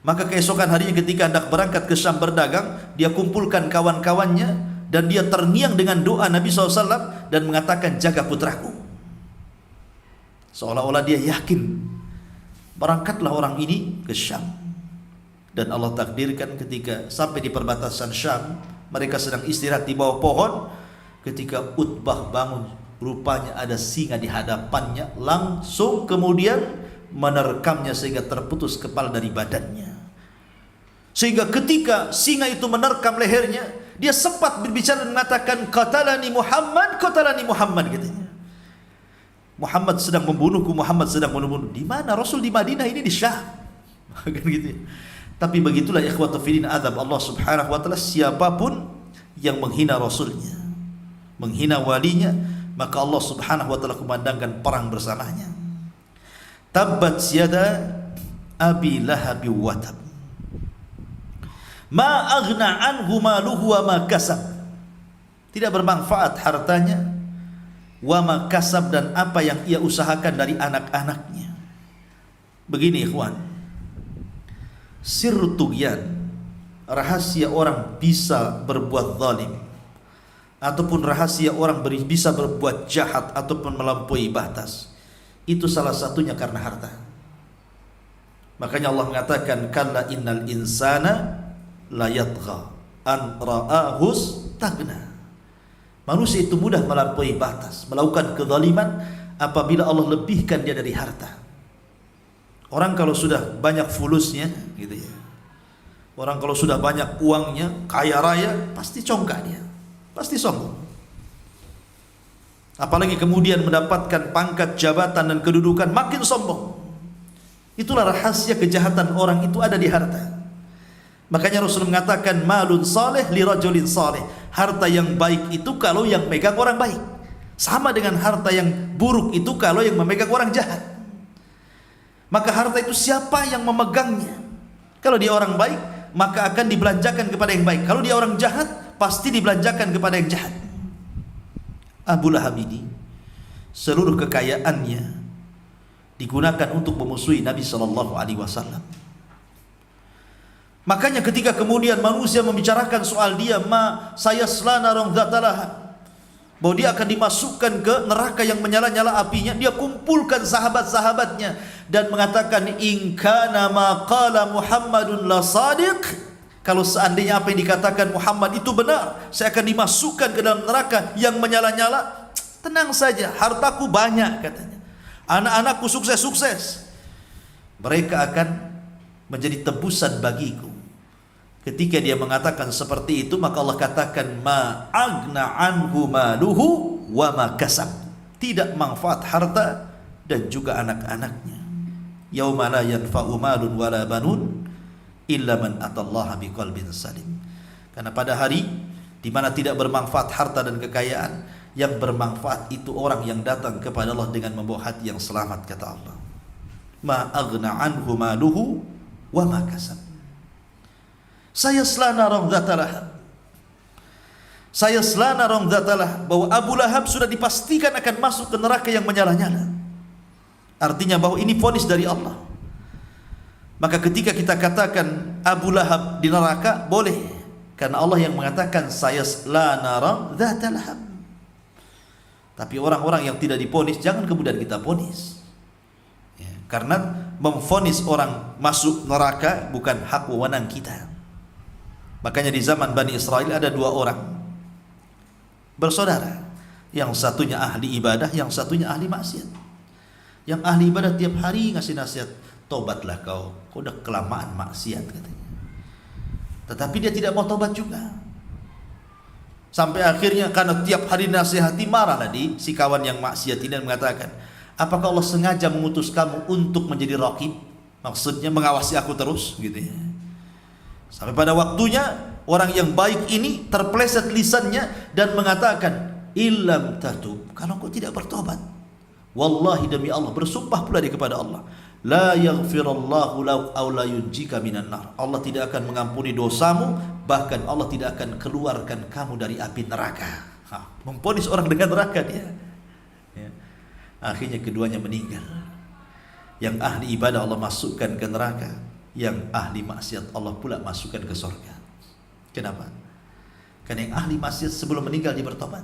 Maka keesokan harinya ketika hendak berangkat ke Syam berdagang, dia kumpulkan kawan-kawannya dan dia terngiang dengan doa Nabi SAW dan mengatakan, jaga putraku. Seolah-olah dia yakin. Berangkatlah orang ini ke Syam. Dan Allah takdirkan ketika sampai di perbatasan Syam, mereka sedang istirahat di bawah pohon. Ketika Utbah bangun, rupanya ada singa di hadapannya, langsung kemudian menerkamnya sehingga terputus kepala dari badannya. Sehingga ketika singa itu menerkam lehernya, dia sempat berbicara dan mengatakan, qatalani Muhammad katanya. Muhammad sedang membunuhku, Muhammad sedang membunuh. Di mana? Rasul di Madinah, ini di Syam. Kan gitu. Tapi begitulah ikhwatu fillah azab Allah Subhanahu wa taala, siapapun yang menghina Rasulnya, menghina walinya, maka Allah Subhanahu wa taala kumandangkan perang bersamanya. Tabbat yada Abi Lahab wa tab. Ma aghna anhu maluhu wa ma kasab. Tidak bermanfaat hartanya, wa ma kasab, dan apa yang ia usahakan dari anak-anaknya. Begini ikhwan, sirru tughyan, rahasia orang bisa berbuat zalim, ataupun rahasia orang bisa berbuat jahat ataupun melampaui batas, itu salah satunya karena harta. Makanya Allah mengatakan, kalla innal insana la yatgha an ra'ahu istaghna. Manusia itu mudah melampaui batas, melakukan kezaliman apabila Allah lebihkan dia dari harta. Orang kalau sudah banyak fulusnya, gitu ya. Orang kalau sudah banyak uangnya, kaya raya, pasti congkak dia, pasti sombong. Apalagi kemudian mendapatkan pangkat, jabatan dan kedudukan, makin sombong. Itulah rahasia kejahatan orang itu ada di harta. Makanya Rasul mengatakan, malun saleh li rajulin saleh. Harta yang baik itu kalau yang megang orang baik, sama dengan harta yang buruk itu kalau yang memegang orang jahat. Maka harta itu siapa yang memegangnya? Kalau dia orang baik, maka akan dibelanjakan kepada yang baik. Kalau dia orang jahat, pasti dibelanjakan kepada yang jahat. Abu Lahab ini, seluruh kekayaannya digunakan untuk memusuhi Nabi SAW. Makanya ketika kemudian manusia membicarakan soal dia, saya selana rong dzatalah, bahwa dia akan dimasukkan ke neraka yang menyala-nyala apinya, dia kumpulkan sahabat-sahabatnya dan mengatakan, in kana ma qala Muhammadun la sadiq, kalau seandainya apa yang dikatakan Muhammad itu benar, saya akan dimasukkan ke dalam neraka yang menyala-nyala. Tenang saja, hartaku banyak, katanya, anak-anakku sukses-sukses, mereka akan menjadi tebusan bagiku. Ketika dia mengatakan seperti itu, maka Allah katakan, ma agna anhu maluhu wa ma kasab. Tidak manfaat harta dan juga anak-anaknya. Yauma la yanfa'u malun wa la banun illa man atallaha biqalbin salim. Karena pada hari di mana tidak bermanfaat harta dan kekayaan. Yang bermanfaat itu orang yang datang kepada Allah dengan membawa hati yang selamat, kata Allah. Ma aghna anhu maluhu wa ma kasab. Sayasla naran dzata lahab. Sayasla naran dzata lahab, bahwa Abu Lahab sudah dipastikan akan masuk ke neraka yang menyala-nyala. Artinya bahwa ini vonis dari Allah. Maka ketika kita katakan Abu Lahab di neraka, boleh, karena Allah yang mengatakan sayasla naran dzata lahab. Tapi orang-orang yang tidak diponis, jangan kemudian kita ponis. Ya, karena memfonis orang masuk neraka bukan hak wewenang kita. Makanya di zaman Bani Israel ada dua orang bersaudara. Yang satunya ahli ibadah, yang satunya ahli maksiat. Yang ahli ibadah tiap hari ngasih nasihat, tobatlah kau udah kelamaan maksiat, katanya. Tetapi dia tidak mau tobat juga. Sampai akhirnya karena tiap hari nasihati, marahlah si kawan yang maksiat ini dan mengatakan, apakah Allah sengaja mengutus kamu untuk menjadi raqib? Maksudnya mengawasi aku terus, gitu ya. Sampai pada waktunya orang yang baik ini terpleset lisannya dan mengatakan, illam tatub, kalau kau tidak bertobat, wallahi demi Allah, bersumpah pula dia kepada Allah, la yaghfirallahu lahu aw la yunjika minan nar. Allah tidak akan mengampuni dosamu, bahkan Allah tidak akan keluarkan kamu dari api neraka. Memponis orang dengan neraka dia. Ya. Akhirnya keduanya meninggal. Yang ahli ibadah Allah masukkan ke neraka, yang ahli maksiat Allah pula masukkan ke surga. Kenapa? Karena yang ahli maksiat sebelum meninggal dia bertobat.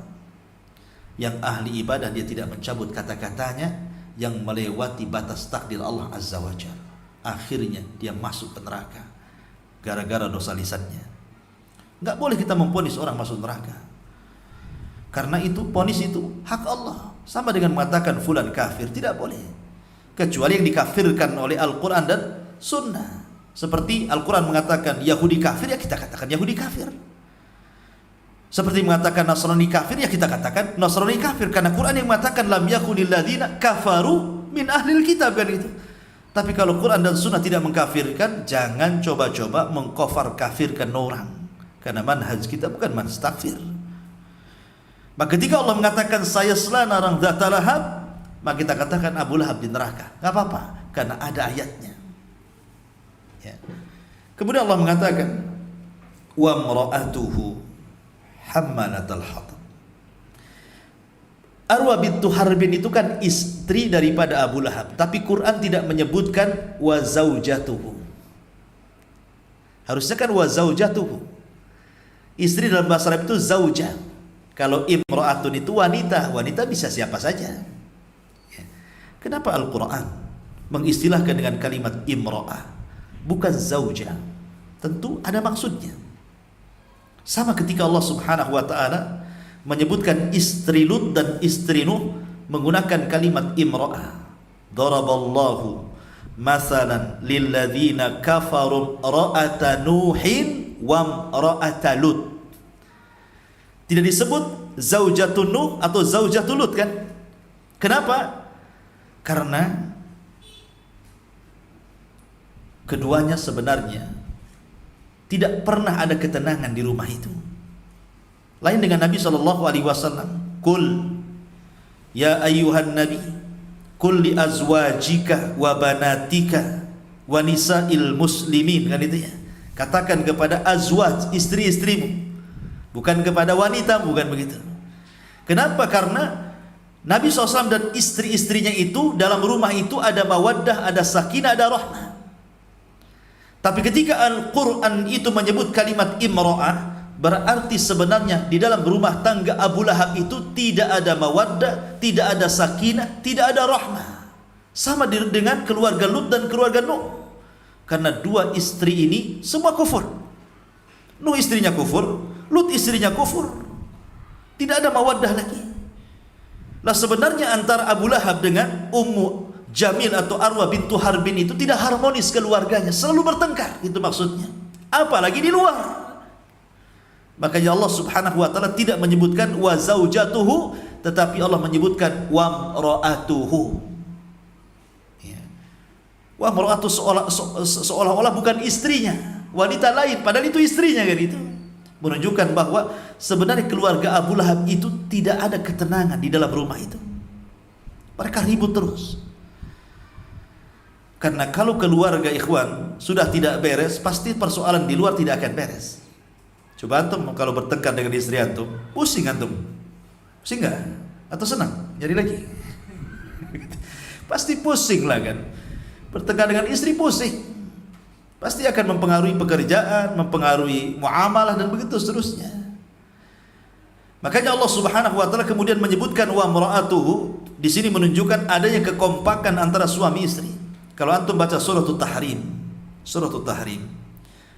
Yang ahli ibadah dia tidak mencabut kata-katanya yang melewati batas takdir Allah Azza wa Jalla. Akhirnya dia masuk ke neraka gara-gara dosa lisannya. Enggak boleh kita memponis orang masuk neraka. Karena itu ponis itu hak Allah. Sama dengan mengatakan fulan kafir, tidak boleh. Kecuali yang dikafirkan oleh Al-Quran dan Sunnah. Seperti Al-Quran mengatakan Yahudi kafir, ya kita katakan Yahudi kafir. Seperti mengatakan Nasrani kafir, ya kita katakan Nasrani kafir. Karena Quran yang mengatakan lam yakunil ladzina kafaru min ahlil kitab, kan itu. Tapi kalau Quran dan Sunnah tidak mengkafirkan, jangan coba-coba mengkafir kafirkan orang. Karena manhaj kita bukan manhaj takfir. Maka ketika Allah mengatakan sayasla naran dzata lahab, maka kita katakan Abu Lahab di neraka. Enggak apa-apa, karena ada ayatnya. Ya. Kemudian Allah mengatakan wa imra'atuhu hammalatal hatab. Arwa bintu Harbin itu kan istri daripada Abu Lahab, tapi Quran tidak menyebutkan wa zaujatuhu. Harusnya kan wa zaujatuhu. Istri dalam bahasa Arab itu zauja. Kalau imra'atun itu wanita, wanita bisa siapa saja. Ya. Kenapa Al-Quran mengistilahkan dengan kalimat imra'ah, bukan zauja? Tentu ada maksudnya. Sama ketika Allah Subhanahu wa ta'ala menyebutkan istri Lut dan istri Nuh menggunakan kalimat imra'ah. Daraballahu masalan lilladzina kafaru ra'ata Nuhin wa ra'ata Lut. Tidak disebut zaujatun Nuh atau zaujatul Lut, kan? Kenapa? Karena keduanya sebenarnya tidak pernah ada ketenangan di rumah itu. Lain dengan Nabi SAW. Kul ya ayyuhan nabi kul li azwajika wa banatika wa nisa'il muslimin, kan itu ya. Katakan kepada azwaj, istri-istrimu, bukan kepada wanita, bukan begitu. Kenapa? Karena Nabi SAW dan istri-istrinya itu dalam rumah itu ada mawaddah, ada sakinah, ada rahmah. Tapi ketika Al-Quran itu menyebut kalimat imra'ah, berarti sebenarnya di dalam rumah tangga Abu Lahab itu tidak ada mawaddah, tidak ada sakinah, tidak ada rahmah. Sama dengan keluarga Lut dan keluarga Nuh. Karena dua istri ini semua kufur. Nuh istrinya kufur, Lut istrinya kufur. Tidak ada mawaddah lagi. Lah sebenarnya antara Abu Lahab dengan Ummu Jamil atau Arwa bintu Harbin itu tidak harmonis keluarganya, selalu bertengkar, itu maksudnya. Apalagi di luar. Makanya Allah Subhanahu wa ta'ala tidak menyebutkan wa zaujatuhu, tetapi Allah menyebutkan wa mra'atuhu. Ya. Wa mra'atu seolah-olah bukan istrinya, wanita lain, padahal itu istrinya, kan itu. menunjukkan bahwa sebenarnya keluarga Abu Lahab itu tidak ada ketenangan di dalam rumah itu. Mereka ribut terus. Karena kalau keluarga ikhwan sudah tidak beres, pasti persoalan di luar tidak akan beres. Coba antum kalau bertengkar dengan istri antum, pusing antum. Pusing enggak? Atau senang? Jadi lagi. Pasti pusing lah kan. Bertengkar dengan istri pusing. Pasti akan mempengaruhi pekerjaan, mempengaruhi muamalah dan begitu seterusnya. Makanya Allah Subhanahu wa taala kemudian menyebutkan wa mar'atuhu, di sini menunjukkan adanya kekompakan antara suami istri. Kalau antum baca suratul Tahrim,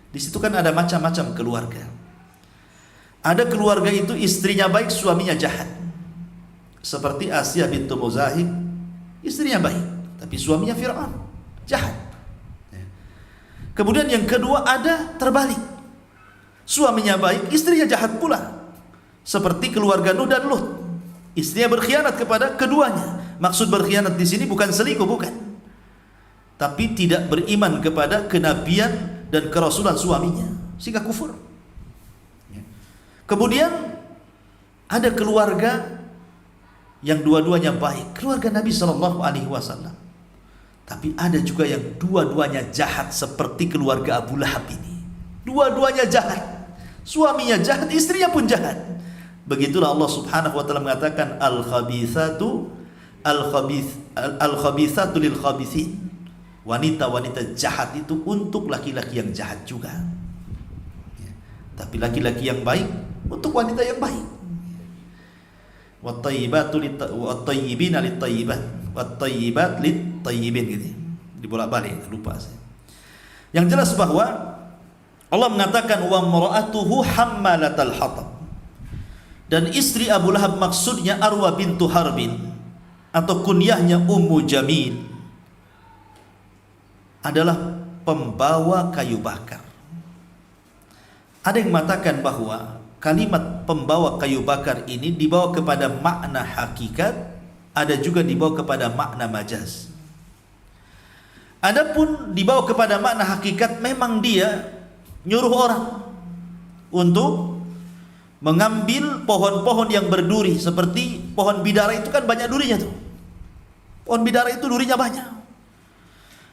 di situ kan ada macam-macam keluarga. Ada keluarga itu istrinya baik, suaminya jahat. Seperti Asia bintu Muzahib, istrinya baik, tapi suaminya Fir'aun, jahat. Kemudian yang kedua ada terbalik. Suaminya baik, istrinya jahat pula. Seperti keluarga Nuh dan Lut. Istrinya berkhianat kepada keduanya. Maksud berkhianat di sini bukan selingkuh, bukan. Tapi tidak beriman kepada kenabian dan kerasulan suaminya, sehingga kufur. Kemudian ada keluarga yang dua-duanya baik, keluarga Nabi Shallallahu Alaihi Wasallam. Tapi ada juga yang dua-duanya jahat seperti keluarga Abu Lahab ini. Dua-duanya jahat. Suaminya jahat, istrinya pun jahat. Begitulah Allah Subhanahu wa taala mengatakan al-khabithatu lil khabithin. Wanita-wanita jahat itu untuk laki-laki yang jahat juga. Tapi laki-laki yang baik untuk wanita yang baik. Wat-tayyibina lit-tayyibat. Wat-tayyibat lit-tayyibin gitu. Dibolak-balik, lupa saya. Yang jelas bahwa Allah mengatakan wa mar'atuhu hammalatal hatab. Dan istri Abu Lahab maksudnya Arwa bintu Harbin atau kunyahnya Ummu Jamil adalah pembawa kayu bakar. Ada yang mengatakan bahwa kalimat pembawa kayu bakar ini dibawa kepada makna hakikat, ada juga dibawa kepada makna majaz. Adapun dibawa kepada makna hakikat, memang dia nyuruh orang untuk mengambil pohon-pohon yang berduri, seperti pohon bidara itu kan banyak durinya tuh. Pohon bidara itu durinya banyak.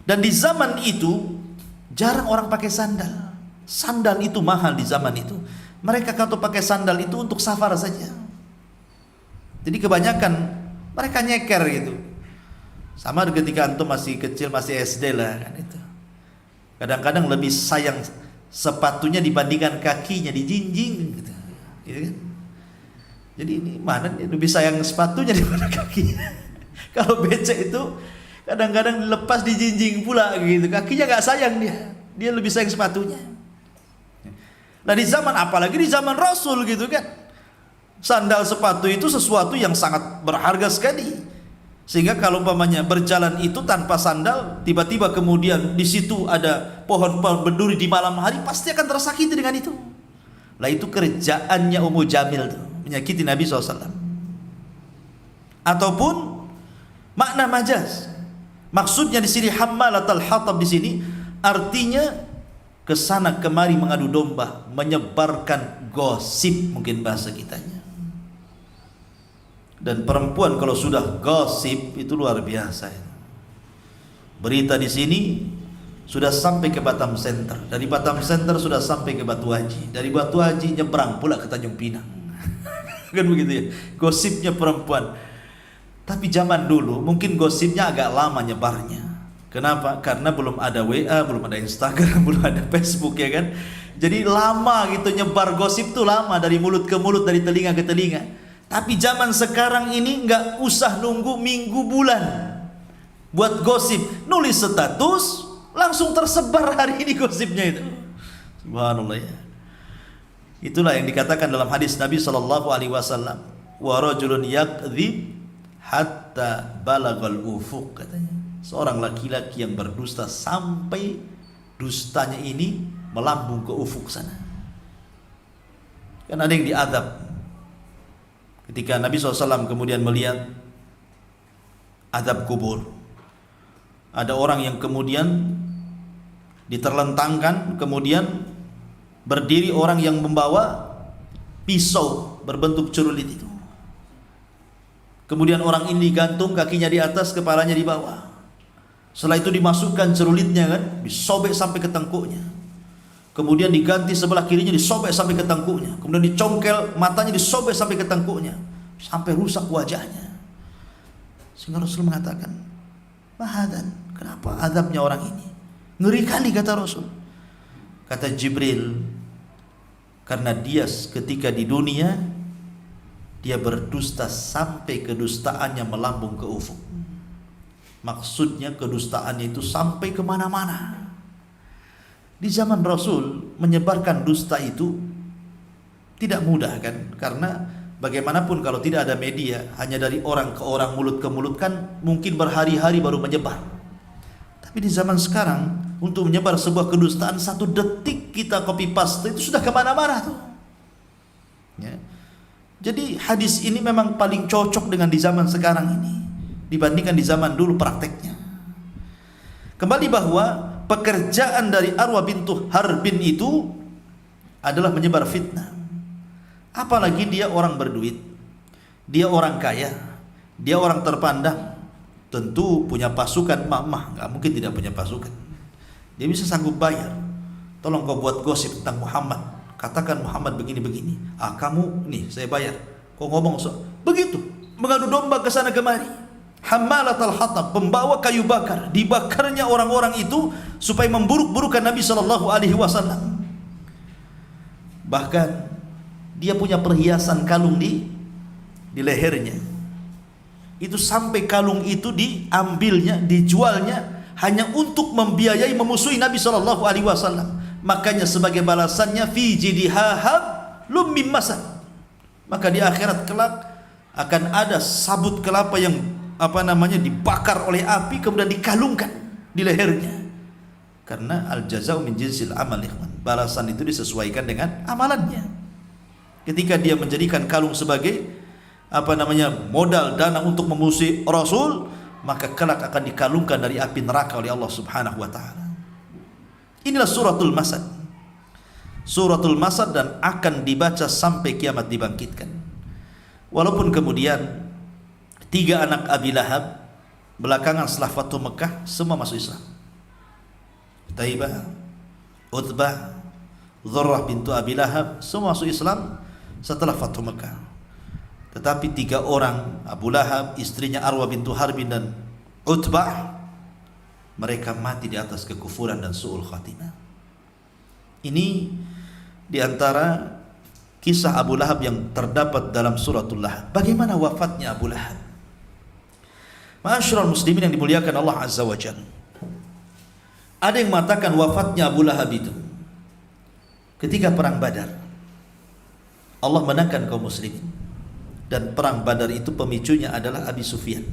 Dan di zaman itu jarang orang pakai sandal. Sandal itu mahal di zaman itu. Mereka kalau pakai sandal itu untuk safar saja. Jadi kebanyakan mereka nyeker gitu. Sama ketika antum masih kecil, masih SD lah kan itu. Kadang-kadang lebih sayang sepatunya dibandingkan kakinya, dijinjing gitu. Gitu kan? Jadi ini mana nih lebih sayang sepatunya daripada kakinya. Kalau becek itu kadang-kadang lepas dijinjing pula gitu. Kakinya nggak sayang dia lebih sayang sepatunya. Nah di zaman, apalagi di zaman Rasul gitu kan, sandal sepatu itu sesuatu yang sangat berharga sekali. Sehingga kalau umpamanya berjalan itu tanpa sandal, tiba-tiba kemudian di situ ada pohon-pohon berduri di malam hari, pasti akan tersakiti dengan itu. Lah itu kerjaannya Ummu Jamil tuh, menyakiti Nabi SAW. Ataupun makna majaz. Maksudnya di sini hammalatal hatab, di sini artinya kesana kemari mengadu domba, menyebarkan gosip, mungkin bahasa kitanya. Dan perempuan kalau sudah gosip itu luar biasa. Berita di sini sudah sampai ke Batam Center, dari Batam Center sudah sampai ke Batu Haji, dari Batu Haji nyebrang pula ke Tanjung Pinang. Kan begitu ya, gosipnya perempuan. Tapi zaman dulu mungkin gosipnya agak lama nyebarnya. Kenapa? Karena belum ada WA, belum ada Instagram, belum ada Facebook ya kan. Jadi lama gitu nyebar gosip tuh, lama, dari mulut ke mulut, dari telinga ke telinga. Tapi zaman sekarang ini nggak usah nunggu minggu bulan buat gosip, nulis status langsung tersebar hari ini gosipnya itu. Subhanallah ya. Itulah yang dikatakan dalam hadis Nabi Shallallahu Alaihi Wasallam, wa rajulun yakdzib hatta balagal ufuq, katanya. Seorang laki-laki yang berdusta sampai dustanya ini melambung ke ufuk sana. Kan ada yang diadab. Ketika Nabi SAW kemudian melihat azab kubur, ada orang yang kemudian diterlentangkan, kemudian berdiri orang yang membawa pisau berbentuk cerulit itu. Kemudian orang ini digantung, kakinya di atas, kepalanya di bawah. Setelah itu dimasukkan cerulitnya kan, disobek sampai ke tengkuknya. Kemudian diganti sebelah kirinya, disobek sampai ke tengkuknya. Kemudian dicongkel matanya, disobek sampai ke tengkuknya, sampai rusak wajahnya. Sehingga Rasul mengatakan, "Mahadan, kenapa azabnya orang ini? Ngeri kali," kata Rasul. Kata Jibril, karena dia ketika di dunia dia berdusta sampai kedustaannya melambung ke ufuk. Maksudnya kedustaannya itu sampai kemana-mana. Di zaman Rasul menyebarkan dusta itu tidak mudah kan, karena bagaimanapun kalau tidak ada media, hanya dari orang ke orang, mulut ke mulut kan mungkin berhari-hari baru menyebar. Tapi di zaman sekarang untuk menyebar sebuah kedustaan 1 detik kita copy paste itu sudah kemana-mana tuh ya. Jadi hadis ini memang paling cocok dengan di zaman sekarang ini dibandingkan di zaman dulu prakteknya. Kembali bahwa pekerjaan dari Arwah bintu Harbin itu adalah menyebar fitnah. Apalagi dia orang berduit, dia orang kaya, dia orang terpandang, tentu punya pasukan. Mama nggak mungkin tidak punya pasukan. Dia bisa sanggup bayar. Tolong kau buat gosip tentang Muhammad, katakan Muhammad begini-begini. Kamu nih saya bayar. Kau ngomong begitu, mengadu domba ke sana kemari. Hammalatul hatab, pembawa kayu bakar, dibakarnya orang-orang itu supaya memburuk-burukan Nabi sallallahu alaihi wasallam. Bahkan dia punya perhiasan kalung di lehernya. Itu sampai kalung itu diambilnya, dijualnya hanya untuk membiayai memusuhi Nabi sallallahu alaihi wasallam. Makanya sebagai balasannya fi jidihahab lum mim masad. Maka di akhirat kelak akan ada sabut kelapa yang dibakar oleh api kemudian dikalungkan di lehernya. Karena al jazau min jinsil amal, balasan itu disesuaikan dengan amalannya. Ketika dia menjadikan kalung sebagai modal dana untuk memusuhi Rasul, maka kelak akan dikalungkan dari api neraka oleh Allah Subhanahu wa taala. Inilah suratul Masad. Suratul Masad dan akan dibaca sampai kiamat dibangkitkan. Walaupun kemudian 3 anak Abi Lahab belakangan setelah Fathu Mekah semua masuk Islam. Taibah, Utbah, Dzurrah bintu Abi Lahab semua masuk Islam setelah Fathu Mekah. Tetapi 3 orang, Abu Lahab, istrinya Arwah bintu Harbin dan Utbah, mereka mati di atas kekufuran dan su'ul khatimah. Ini diantara kisah Abu Lahab yang terdapat dalam suratul Lahab. Bagaimana wafatnya Abu Lahab? Ma'asyiral muslimin yang dimuliakan Allah Azza wa Jalla. Ada yang mengatakan wafatnya Abu Lahab itu ketika perang Badar. Allah menangkan kaum muslimin. Dan perang Badar itu pemicunya adalah Abi Sufyan,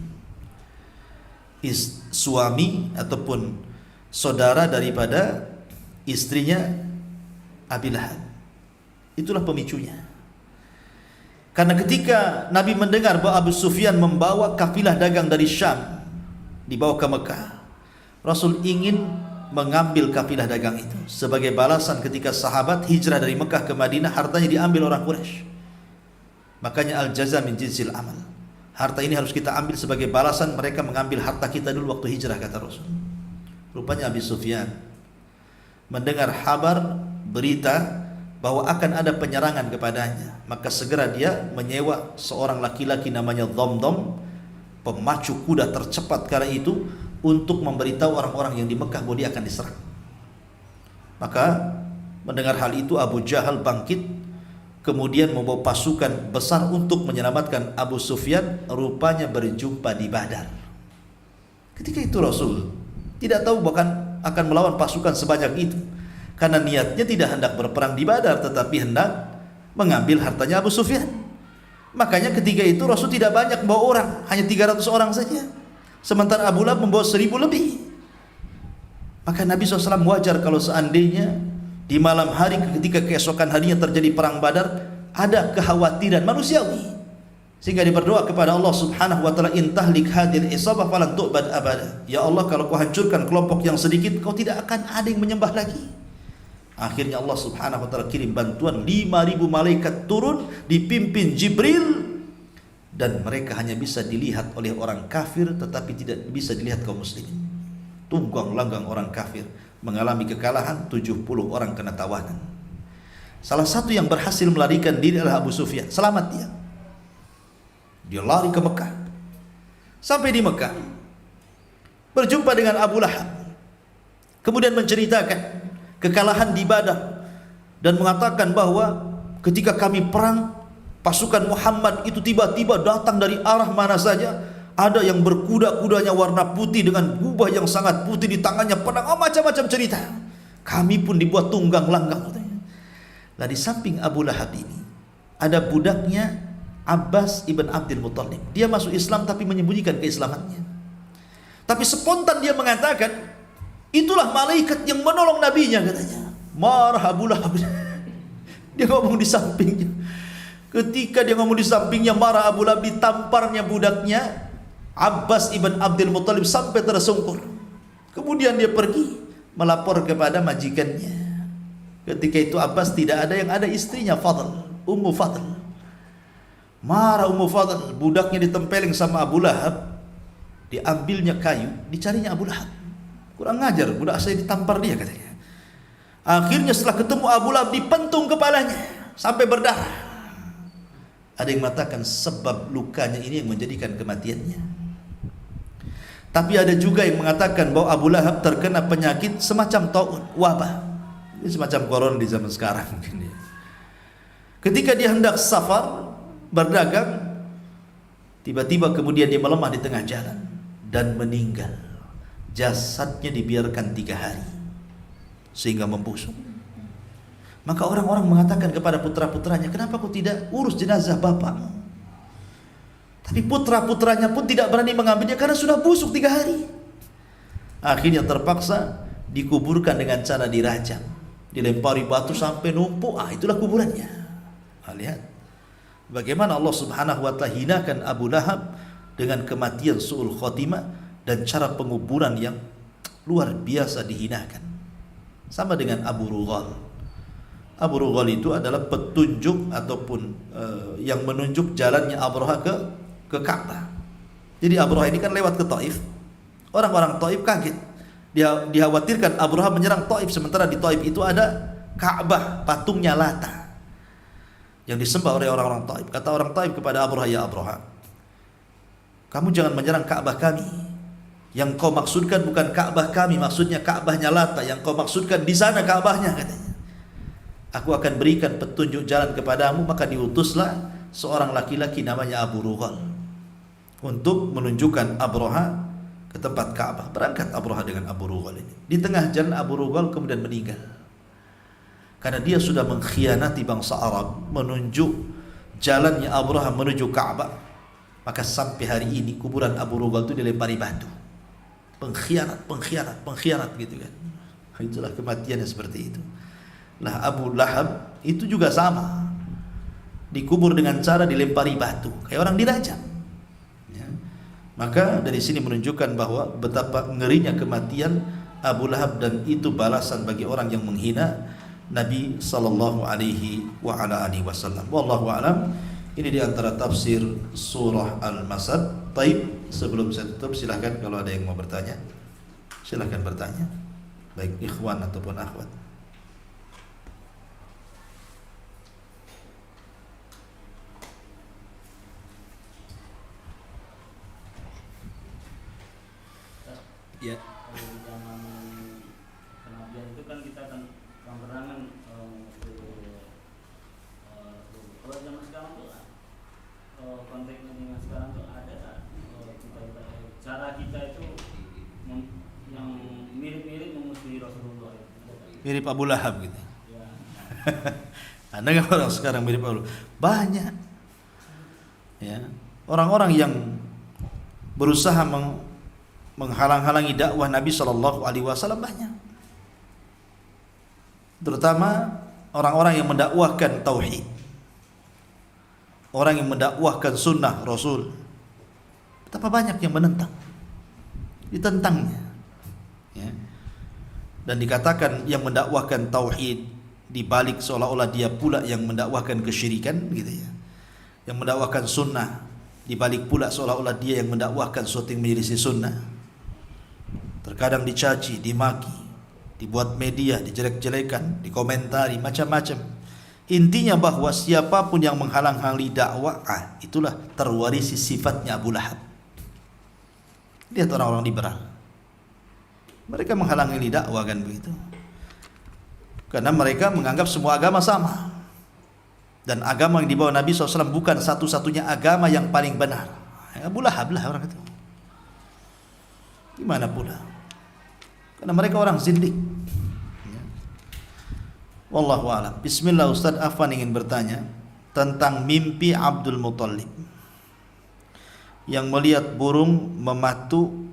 suami ataupun saudara daripada istrinya Abi Lahab. Itulah pemicunya. Karena ketika Nabi mendengar bahwa Abu Sufyan membawa kafilah dagang dari Syam dibawa ke Mekah, Rasul ingin mengambil kafilah dagang itu sebagai balasan ketika sahabat hijrah dari Mekah ke Madinah, hartanya diambil orang Quraisy. Makanya al-jaza min jinsil amal. Harta ini harus kita ambil sebagai balasan mereka mengambil harta kita dulu waktu hijrah, kata Rasul. Rupanya Abi Sufyan mendengar kabar berita bahwa akan ada penyerangan kepadanya, maka segera dia menyewa seorang laki-laki namanya Dhamdham, pemacu kuda tercepat kala itu, untuk memberitahu orang-orang yang di Mekah bahwa dia akan diserang. Maka mendengar hal itu Abu Jahal bangkit, kemudian membawa pasukan besar untuk menyelamatkan Abu Sufyan, rupanya berjumpa di Badar. Ketika itu Rasul tidak tahu bahkan akan melawan pasukan sebanyak itu, karena niatnya tidak hendak berperang di Badar, tetapi hendak mengambil hartanya Abu Sufyan. Makanya ketika itu Rasul tidak banyak membawa orang, hanya 300 orang saja. Sementara Abu Lahab membawa 1000 lebih. Maka Nabi SAW wajar kalau seandainya di malam hari ketika keesokan harinya terjadi perang Badar, ada kekhawatiran manusiawi, sehingga dia berdoa kepada Allah Subhanahu wa taala, in tahlik hadil isabah falan tu'bad abada. Ya Allah, kalau kau hancurkan kelompok yang sedikit, kau tidak akan ada yang menyembah lagi. Akhirnya Allah Subhanahu wa taala kirim bantuan, 5.000 malaikat turun dipimpin Jibril, dan mereka hanya bisa dilihat oleh orang kafir tetapi tidak bisa dilihat kaum muslimin. Tunggang langgang orang kafir mengalami kekalahan, 70 orang kena tawanan. Salah satu yang berhasil melarikan diri adalah Abu Sufyan. Selamat dia. Dia lari ke Mekah. Sampai di Mekah berjumpa dengan Abu Lahab. Kemudian menceritakan kekalahan di Badar dan mengatakan bahwa ketika kami perang, pasukan Muhammad itu tiba-tiba datang dari arah mana saja. Ada yang berkuda-kudanya warna putih dengan jubah yang sangat putih, di tangannya pedang, macam-macam cerita. Kami pun dibuat tunggang langgang. Nah, di samping Abu Lahab ini ada budaknya Abbas ibn Abdul Muttalib. Dia masuk Islam tapi menyembunyikan keislamannya. Tapi spontan dia mengatakan, itulah malaikat yang menolong nabinya, katanya. Marah Abu Lahab. Dia ngomong di sampingnya. Ketika dia ngomong di sampingnya, marah Abu Lahab, ditamparnya budaknya Abbas ibn Abdul Muttalib sampai tersungkur. Kemudian dia pergi melapor kepada majikannya. Ketika itu Abbas tidak ada, yang ada istrinya Fadl, Ummu Fadl. Marah Ummu Fadl, budaknya ditempeleng sama Abu Lahab. Diambilnya kayu, dicarinya Abu Lahab. Kurang ngajar, budak saya ditampar dia, katanya. Akhirnya setelah ketemu Abu Lahab, dipentung kepalanya sampai berdarah. Ada yang mengatakan sebab lukanya ini yang menjadikan kematiannya. Tapi ada juga yang mengatakan bahwa Abu Lahab terkena penyakit semacam taun, wabah. Ini semacam corona di zaman sekarang mungkin ya. Ketika dia hendak safar, berdagang, tiba-tiba kemudian dia melemah di tengah jalan dan meninggal. Jasadnya dibiarkan 3 hari sehingga membusuk. Maka orang-orang mengatakan kepada putra-putranya, kenapa kau tidak urus jenazah bapakmu? Tapi putra-putranya pun tidak berani mengambilnya karena sudah busuk 3 hari. Akhirnya terpaksa dikuburkan dengan cara dirajam, dilempari batu sampai numpuk. Itulah kuburannya. Lihat bagaimana Allah Subhanahu wa ta'ala hinakan Abu Lahab dengan kematian su'ul khotimah dan cara penguburan yang luar biasa dihinakan. Sama dengan Abu Rughal. Abu Rughal itu adalah petunjuk ataupun yang menunjuk jalannya Abraha ke Ka'bah. Jadi Abraha ini kan lewat ke Taif. Orang-orang Taif kaget. Dia dikhawatirkan Abraha menyerang Taif, sementara di Taif itu ada Ka'bah, patungnya Lata yang disembah oleh orang-orang Taif. Kata orang Taif kepada Abraha, ya Abraha, kamu jangan menyerang Ka'bah kami. Yang kau maksudkan bukan Ka'bah kami, maksudnya Ka'bahnya Lata. Yang kau maksudkan di sana Ka'bahnya, katanya. Aku akan berikan petunjuk jalan kepadamu. Maka diutuslah seorang laki-laki namanya Abu Rughal untuk menunjukkan Abraha ke tempat Ka'bah. Berangkat Abraha dengan Abu Rughal ini. Di tengah jalan Abu Rughal kemudian meninggal karena dia sudah mengkhianati bangsa Arab, menunjuk jalannya Abraha menuju Ka'bah. Maka sampai hari ini kuburan Abu Rughal itu dilempari batu. Pengkhianat gitu kan. Itulah kematiannya seperti itu. Lah Abu Lahab itu juga sama, dikubur dengan cara dilempari batu, kayak orang dirajam. Ya. Maka dari sini menunjukkan bahwa betapa ngerinya kematian Abu Lahab, dan itu balasan bagi orang yang menghina Nabi sallallahu alaihi wasallam. Wallahu a'lam. Ini di antara tafsir surah Al-Masad. Taib, sebelum saya tutup silahkan kalau ada yang mau bertanya, silahkan bertanya, baik ikhwan ataupun akhwat. Ya. Kalau zaman kenabian itu kan kita kan perangan kalau zaman sekarang tuh konteksnya dengan sekarang tuh ada cara kita itu yang mirip-mirip memusuhi Rasulullah. Mirip Abu Lahab gitu. Ya. Ada nggak orang sekarang mirip Abu Lahab? Banyak. Ya, orang-orang yang berusaha menghalang-halangi dakwah Nabi Shallallahu Alaihi Wasallam banyak, terutama orang-orang yang mendakwahkan tauhid, orang yang mendakwahkan sunnah Rasul. Betapa banyak yang menentang, ditentangnya. Ya. dan dikatakan yang mendakwahkan tauhid di balik seolah-olah dia pula yang mendakwahkan kesyirikan gitu ya. Yang mendakwahkan sunnah di balik pula seolah-olah dia yang mendakwahkan sesuatu yang menyelisih sunnah. Terkadang dicaci, dimaki, dibuat media, dijelek-jelekan, dikomentari macam-macam. Intinya bahwa siapapun yang menghalang-halangi dakwah, itulah terwarisi sifatnya Abu Lahab. Lihat orang-orang liberal, mereka menghalangi dakwah kan begitu, karena mereka menganggap semua agama sama, dan agama yang dibawa Nabi SAW bukan satu-satunya agama yang paling benar. Abu Lahab lah orang itu. Gimana pula? Karena mereka orang zindik. Wallahu a'lam. Bismillah, Ustaz Afwan ingin bertanya tentang mimpi Abdul Muthalib yang melihat burung mematu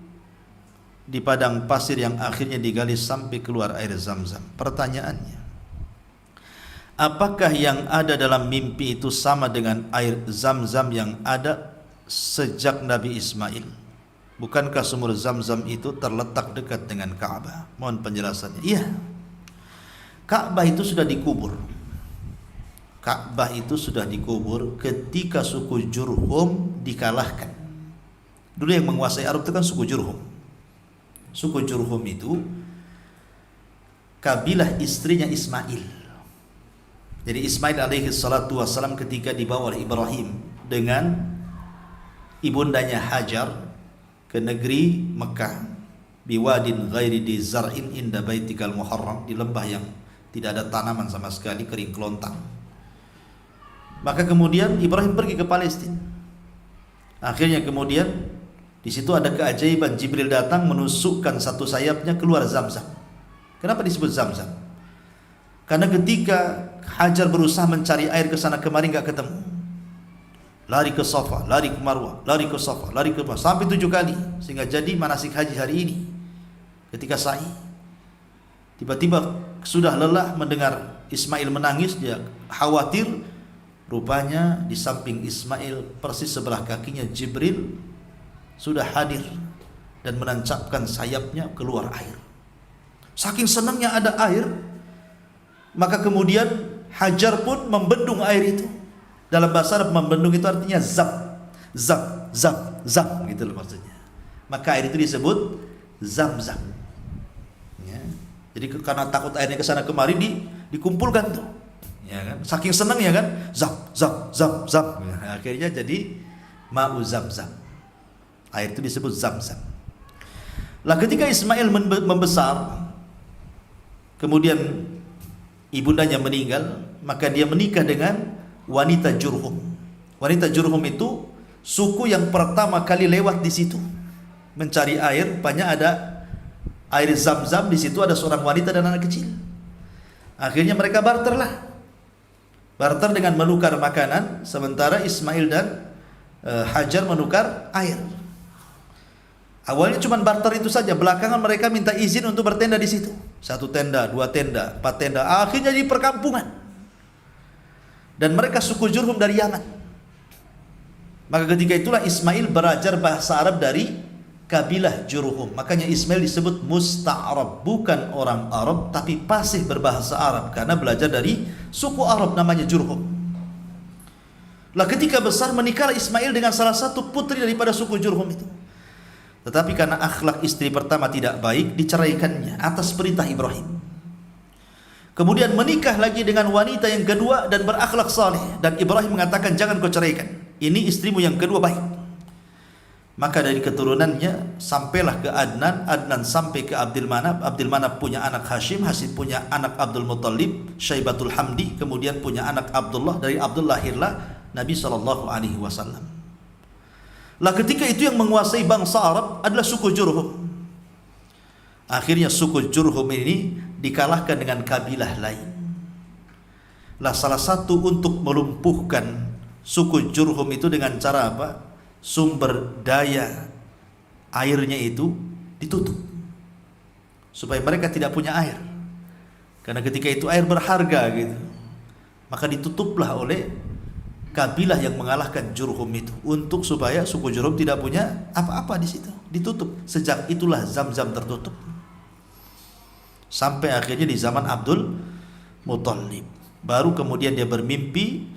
di padang pasir yang akhirnya digali sampai keluar air Zam-Zam. Pertanyaannya, apakah yang ada dalam mimpi itu sama dengan air Zam-Zam yang ada sejak Nabi Ismail? Bukankah sumur Zam-Zam itu terletak dekat dengan Ka'bah? Mohon penjelasannya. Iya, Ka'bah itu sudah dikubur. Ka'bah itu sudah dikubur ketika suku Jurhum dikalahkan. Dulu yang menguasai Arab itu kan suku Jurhum. Suku Jurhum itu kabilah istrinya Ismail. Jadi Ismail alaihi salatu wassalam ketika dibawa oleh Ibrahim dengan ibundanya Hajar ke negeri Mekah, biwadin ghairi di zar'in inda baitikal muharram, di lembah yang tidak ada tanaman sama sekali, kering kelontang. Maka kemudian Ibrahim pergi ke Palestina. Akhirnya kemudian di situ ada keajaiban, Jibril datang menusukkan satu sayapnya keluar Zam-Zam. Kenapa disebut Zam-Zam? Karena ketika Hajar berusaha mencari air ke sana kemari nggak ketemu. Lari ke Safa, lari ke Marwah, lari ke Safa, lari ke Marwah sampai 7 kali, sehingga jadi manasik haji hari ini. Ketika sa'i, tiba-tiba sudah lelah mendengar Ismail menangis, dia khawatir. Rupanya di samping Ismail persis sebelah kakinya Jibril sudah hadir dan menancapkan sayapnya keluar air. Saking senangnya ada air, maka kemudian Hajar pun membendung air itu. Dalam bahasa Arab membendung itu artinya zam, zam, zam, zam gitu loh maksudnya. Maka air itu disebut Zam-Zam. Ya. Jadi karena takut airnya ke sana kemari dikumpulkan tuh. Ya kan? Saking senang ya kan? Zam, zam, zam, zam. Ya, akhirnya jadi ma'u Zam-Zam. Air itu disebut Zam-Zam. Lah ketika Ismail membesar, kemudian ibundanya meninggal, maka dia menikah dengan wanita Jurhum. Wanita Jurhum itu suku yang pertama kali lewat di situ mencari air. Banyak ada air Zam-Zam, di situ ada seorang wanita dan anak kecil. Akhirnya mereka barter dengan menukar makanan, sementara Ismail dan Hajar menukar air. Awalnya cuma barter itu saja, belakangan mereka minta izin untuk bertenda di situ. 1 tenda, 2 tenda, 4 tenda, akhirnya jadi perkampungan. Dan mereka suku Jurhum dari Yaman. Maka ketika itulah Ismail belajar bahasa Arab dari kabilah Jurhum. Makanya Ismail disebut musta'arab, bukan orang Arab tapi fasih berbahasa Arab karena belajar dari suku Arab namanya Jurhum. Lah ketika besar menikahlah Ismail dengan salah satu putri daripada suku Jurhum itu. Tetapi karena akhlak istri pertama tidak baik, diceraikannya atas perintah Ibrahim. Kemudian menikah lagi dengan wanita yang kedua dan berakhlak saleh, dan Ibrahim mengatakan jangan kau ceraikan, ini istrimu yang kedua baik. Maka dari keturunannya sampailah ke Adnan, Adnan sampai ke Abdul Manaf, Abdul Manaf punya anak Hashim, Hashim punya anak Abdul Muthalib, Syaibatul Hamdi, kemudian punya anak Abdullah, dari Abdullah lahirlah Nabi SAW. Lah ketika itu yang menguasai bangsa Arab adalah suku Jurhum. Akhirnya suku Jurhum ini dikalahkan dengan kabilah lain. Lah salah satu untuk melumpuhkan suku Jurhum itu dengan cara apa? Sumber daya airnya itu ditutup supaya mereka tidak punya air. Karena ketika itu air berharga gitu. Maka ditutuplah oleh kabilah yang mengalahkan Jurhum itu untuk supaya suku Jurhum tidak punya apa-apa di situ, ditutup. Sejak itulah Zam-Zam tertutup. sampai akhirnya di zaman Abdul Muthalib. Baru kemudian dia bermimpi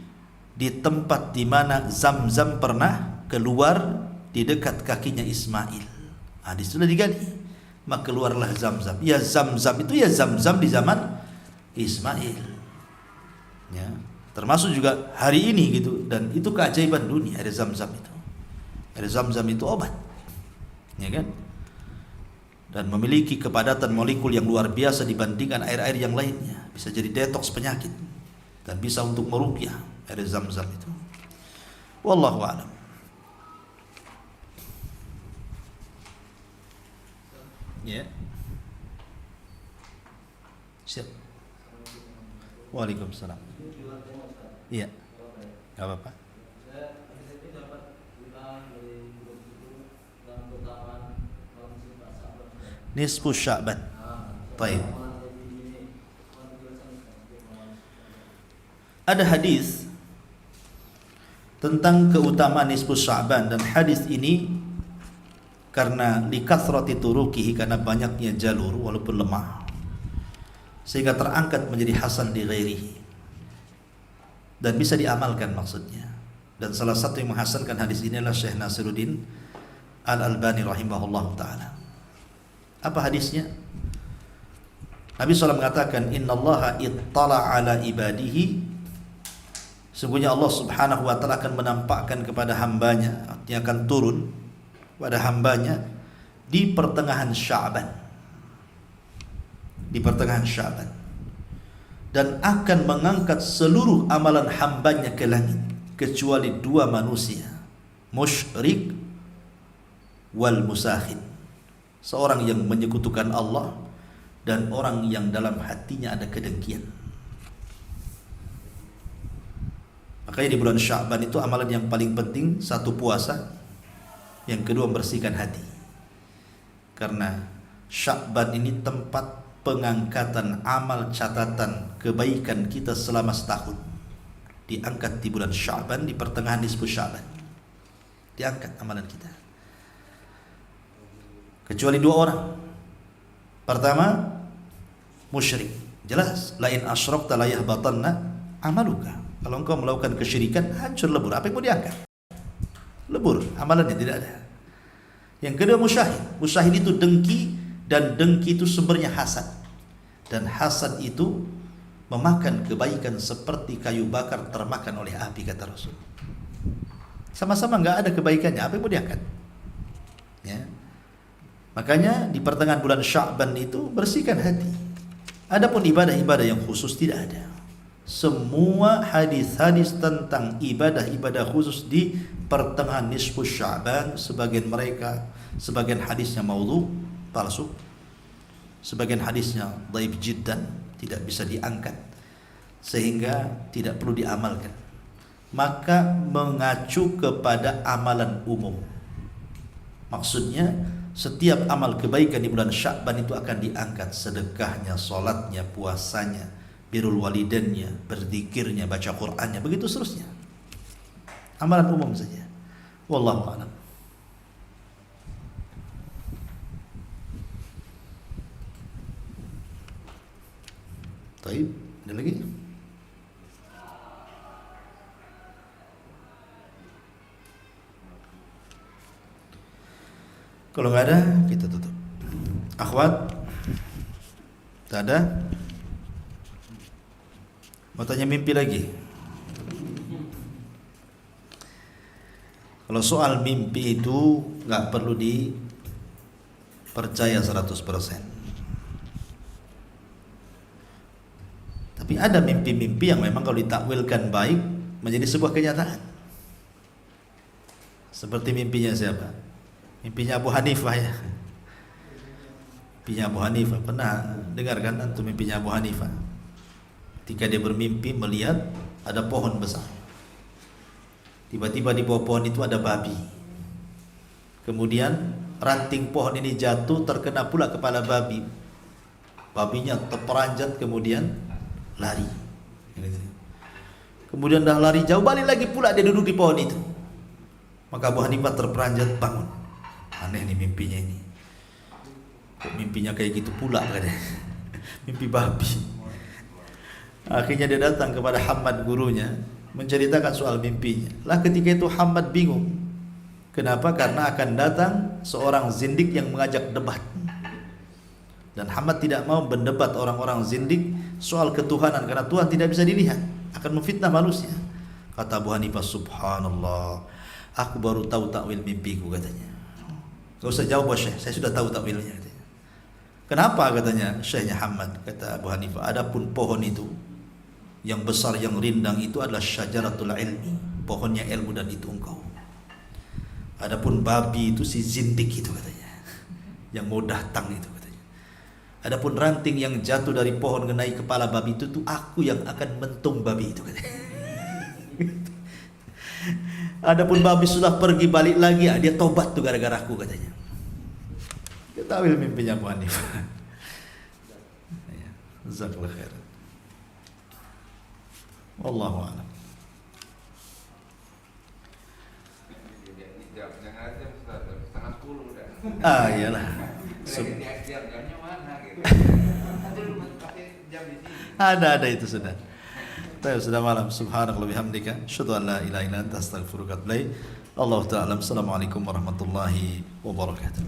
di tempat di mana Zam-Zam pernah keluar di dekat kakinya Ismail. Di situ sudah digali, maka keluarlah Zam-Zam. Ya Zam-Zam itu ya Zam-Zam di zaman Ismail. Ya, termasuk juga hari ini gitu, dan itu keajaiban dunia air Zam-Zam itu. Air Zam-Zam itu obat, ya kan? Dan memiliki kepadatan molekul yang luar biasa dibandingkan air-air yang lainnya. Bisa jadi detoks penyakit dan bisa untuk meruqyah air Zam-Zam itu. Wallahu a'lam. Ya. Siap. Waalaikumsalam. Iya. Enggak apa-apa. Nisfu Sya'ban. Baik. Ada hadis tentang keutamaan nisfu Sya'ban, dan hadis ini karena likathrati turuqihi, karena banyaknya jalur walaupun lemah, sehingga terangkat menjadi hasan di ghairihi dan bisa diamalkan maksudnya. Dan salah satu yang menghasankan hadis ini adalah Syekh Nasiruddin Al-Albani rahimahullah ta'ala. Apa hadisnya? Nabi SAW mengatakan, innallaha ittala ala ibadihi, sesungguhnya Allah subhanahu wa ta'ala akan menampakkan kepada hambanya, artinya akan turun pada hambanya di pertengahan Sya'ban, di pertengahan Sya'ban, dan akan mengangkat seluruh amalan hambanya ke langit kecuali dua manusia, musyrik wal musakhin, seorang yang menyekutukan Allah dan orang yang dalam hatinya ada kedengkian. Makanya di bulan Sya'ban itu amalan yang paling penting, satu puasa, yang kedua membersihkan hati. Karena Sya'ban ini tempat pengangkatan amal catatan kebaikan kita selama setahun. Diangkat di bulan Sya'ban, di pertengahan nisfu Sya'ban. Diangkat amalan kita. Kecuali dua orang. Pertama, musyrik. Jelas, lain asyrakta la yahbatanna amaluka. Kalau engkau melakukan kesyirikan, hancur lebur. Apa yang mau diangkat? Lebur, amalannya tidak ada. Yang kedua, musyahid. Musyahid itu dengki, dan dengki itu sumbernya hasad. Dan hasad itu memakan kebaikan seperti kayu bakar termakan oleh api, kata Rasul. Sama-sama enggak ada kebaikannya, apa yang mau diangkat? Ya. Makanya di pertengahan bulan Sya'ban itu bersihkan hati. Adapun ibadah-ibadah yang khusus tidak ada. Semua hadis-hadis tentang ibadah-ibadah khusus di pertengahan nisfu Sya'ban, sebagian hadisnya maudhu, palsu. Sebagian hadisnya dhaif jiddan, tidak bisa diangkat, sehingga tidak perlu diamalkan. Maka mengacu kepada amalan umum. Maksudnya setiap amal kebaikan di bulan Sya'ban itu akan diangkat, sedekahnya, salatnya, puasanya, birrul walidainnya, berzikirnya, baca Qur'annya, begitu seterusnya. Amalan umum saja. Wallahu a'lam. Baik, ada lagi? Kalau nggak ada, kita tutup. Akhwat, tak ada? Mau tanya mimpi lagi? Kalau soal mimpi itu nggak perlu dipercaya 100%. Tapi ada mimpi-mimpi yang memang kalau ditakwilkan baik menjadi sebuah kenyataan. Seperti mimpinya siapa? Mimpinya Abu Hanifah ya. Mimpinya Abu Hanifah, pernah dengar kan antum mimpinya Abu Hanifah? Ketika dia bermimpi melihat ada pohon besar. Tiba-tiba di bawah pohon itu ada babi. Kemudian ranting pohon ini jatuh terkena pula kepala babi. Babinya terperanjat kemudian lari. Kemudian dah lari jauh, balik lagi pula dia duduk di pohon itu. Maka Abu Hanifah terperanjat bangun. Aneh nih mimpinya ini. Kok mimpinya kayak gitu pula katanya. mimpi babi. Akhirnya dia datang kepada Hammad gurunya, menceritakan soal mimpinya. Lah ketika itu Hammad bingung. Kenapa? Karena akan datang seorang zindik yang mengajak debat. Dan Hammad tidak mau berdebat orang-orang zindik soal ketuhanan, karena Tuhan tidak bisa dilihat, akan memfitnah manusia. Kata Abu Hanifah, subhanallah, aku baru tahu takwil mimpiku, katanya. Gak usah jawab Syekh, saya sudah tahu takwilnya, katanya. Kenapa, katanya Syekhnya Hammad? Kata Abu Hanifah, adapun pohon itu yang besar, yang rindang itu adalah syajaratul ilmi, pohonnya ilmu, dan itu engkau. Adapun babi itu si zindik itu, katanya, yang mau datang itu, katanya. Adapun ranting yang jatuh dari pohon mengenai kepala babi itu tuh aku yang akan mentung babi itu, katanya. Adapun babi sudah pergi balik lagi, dia tobat tuh gara-gara aku, katanya. Dia tawil mimpinya Abu Hanifah. Jazakallahu khairan. Wallahu a'lam. Iyalah. Ada itu sudah. Sudah malam. Subhanallah bihamdika, asyhadu an la ilaha illa anta, astaghfiruka wa atubu ilaik. Allah ta'ala. Assalamualaikum warahmatullahi wabarakatuh.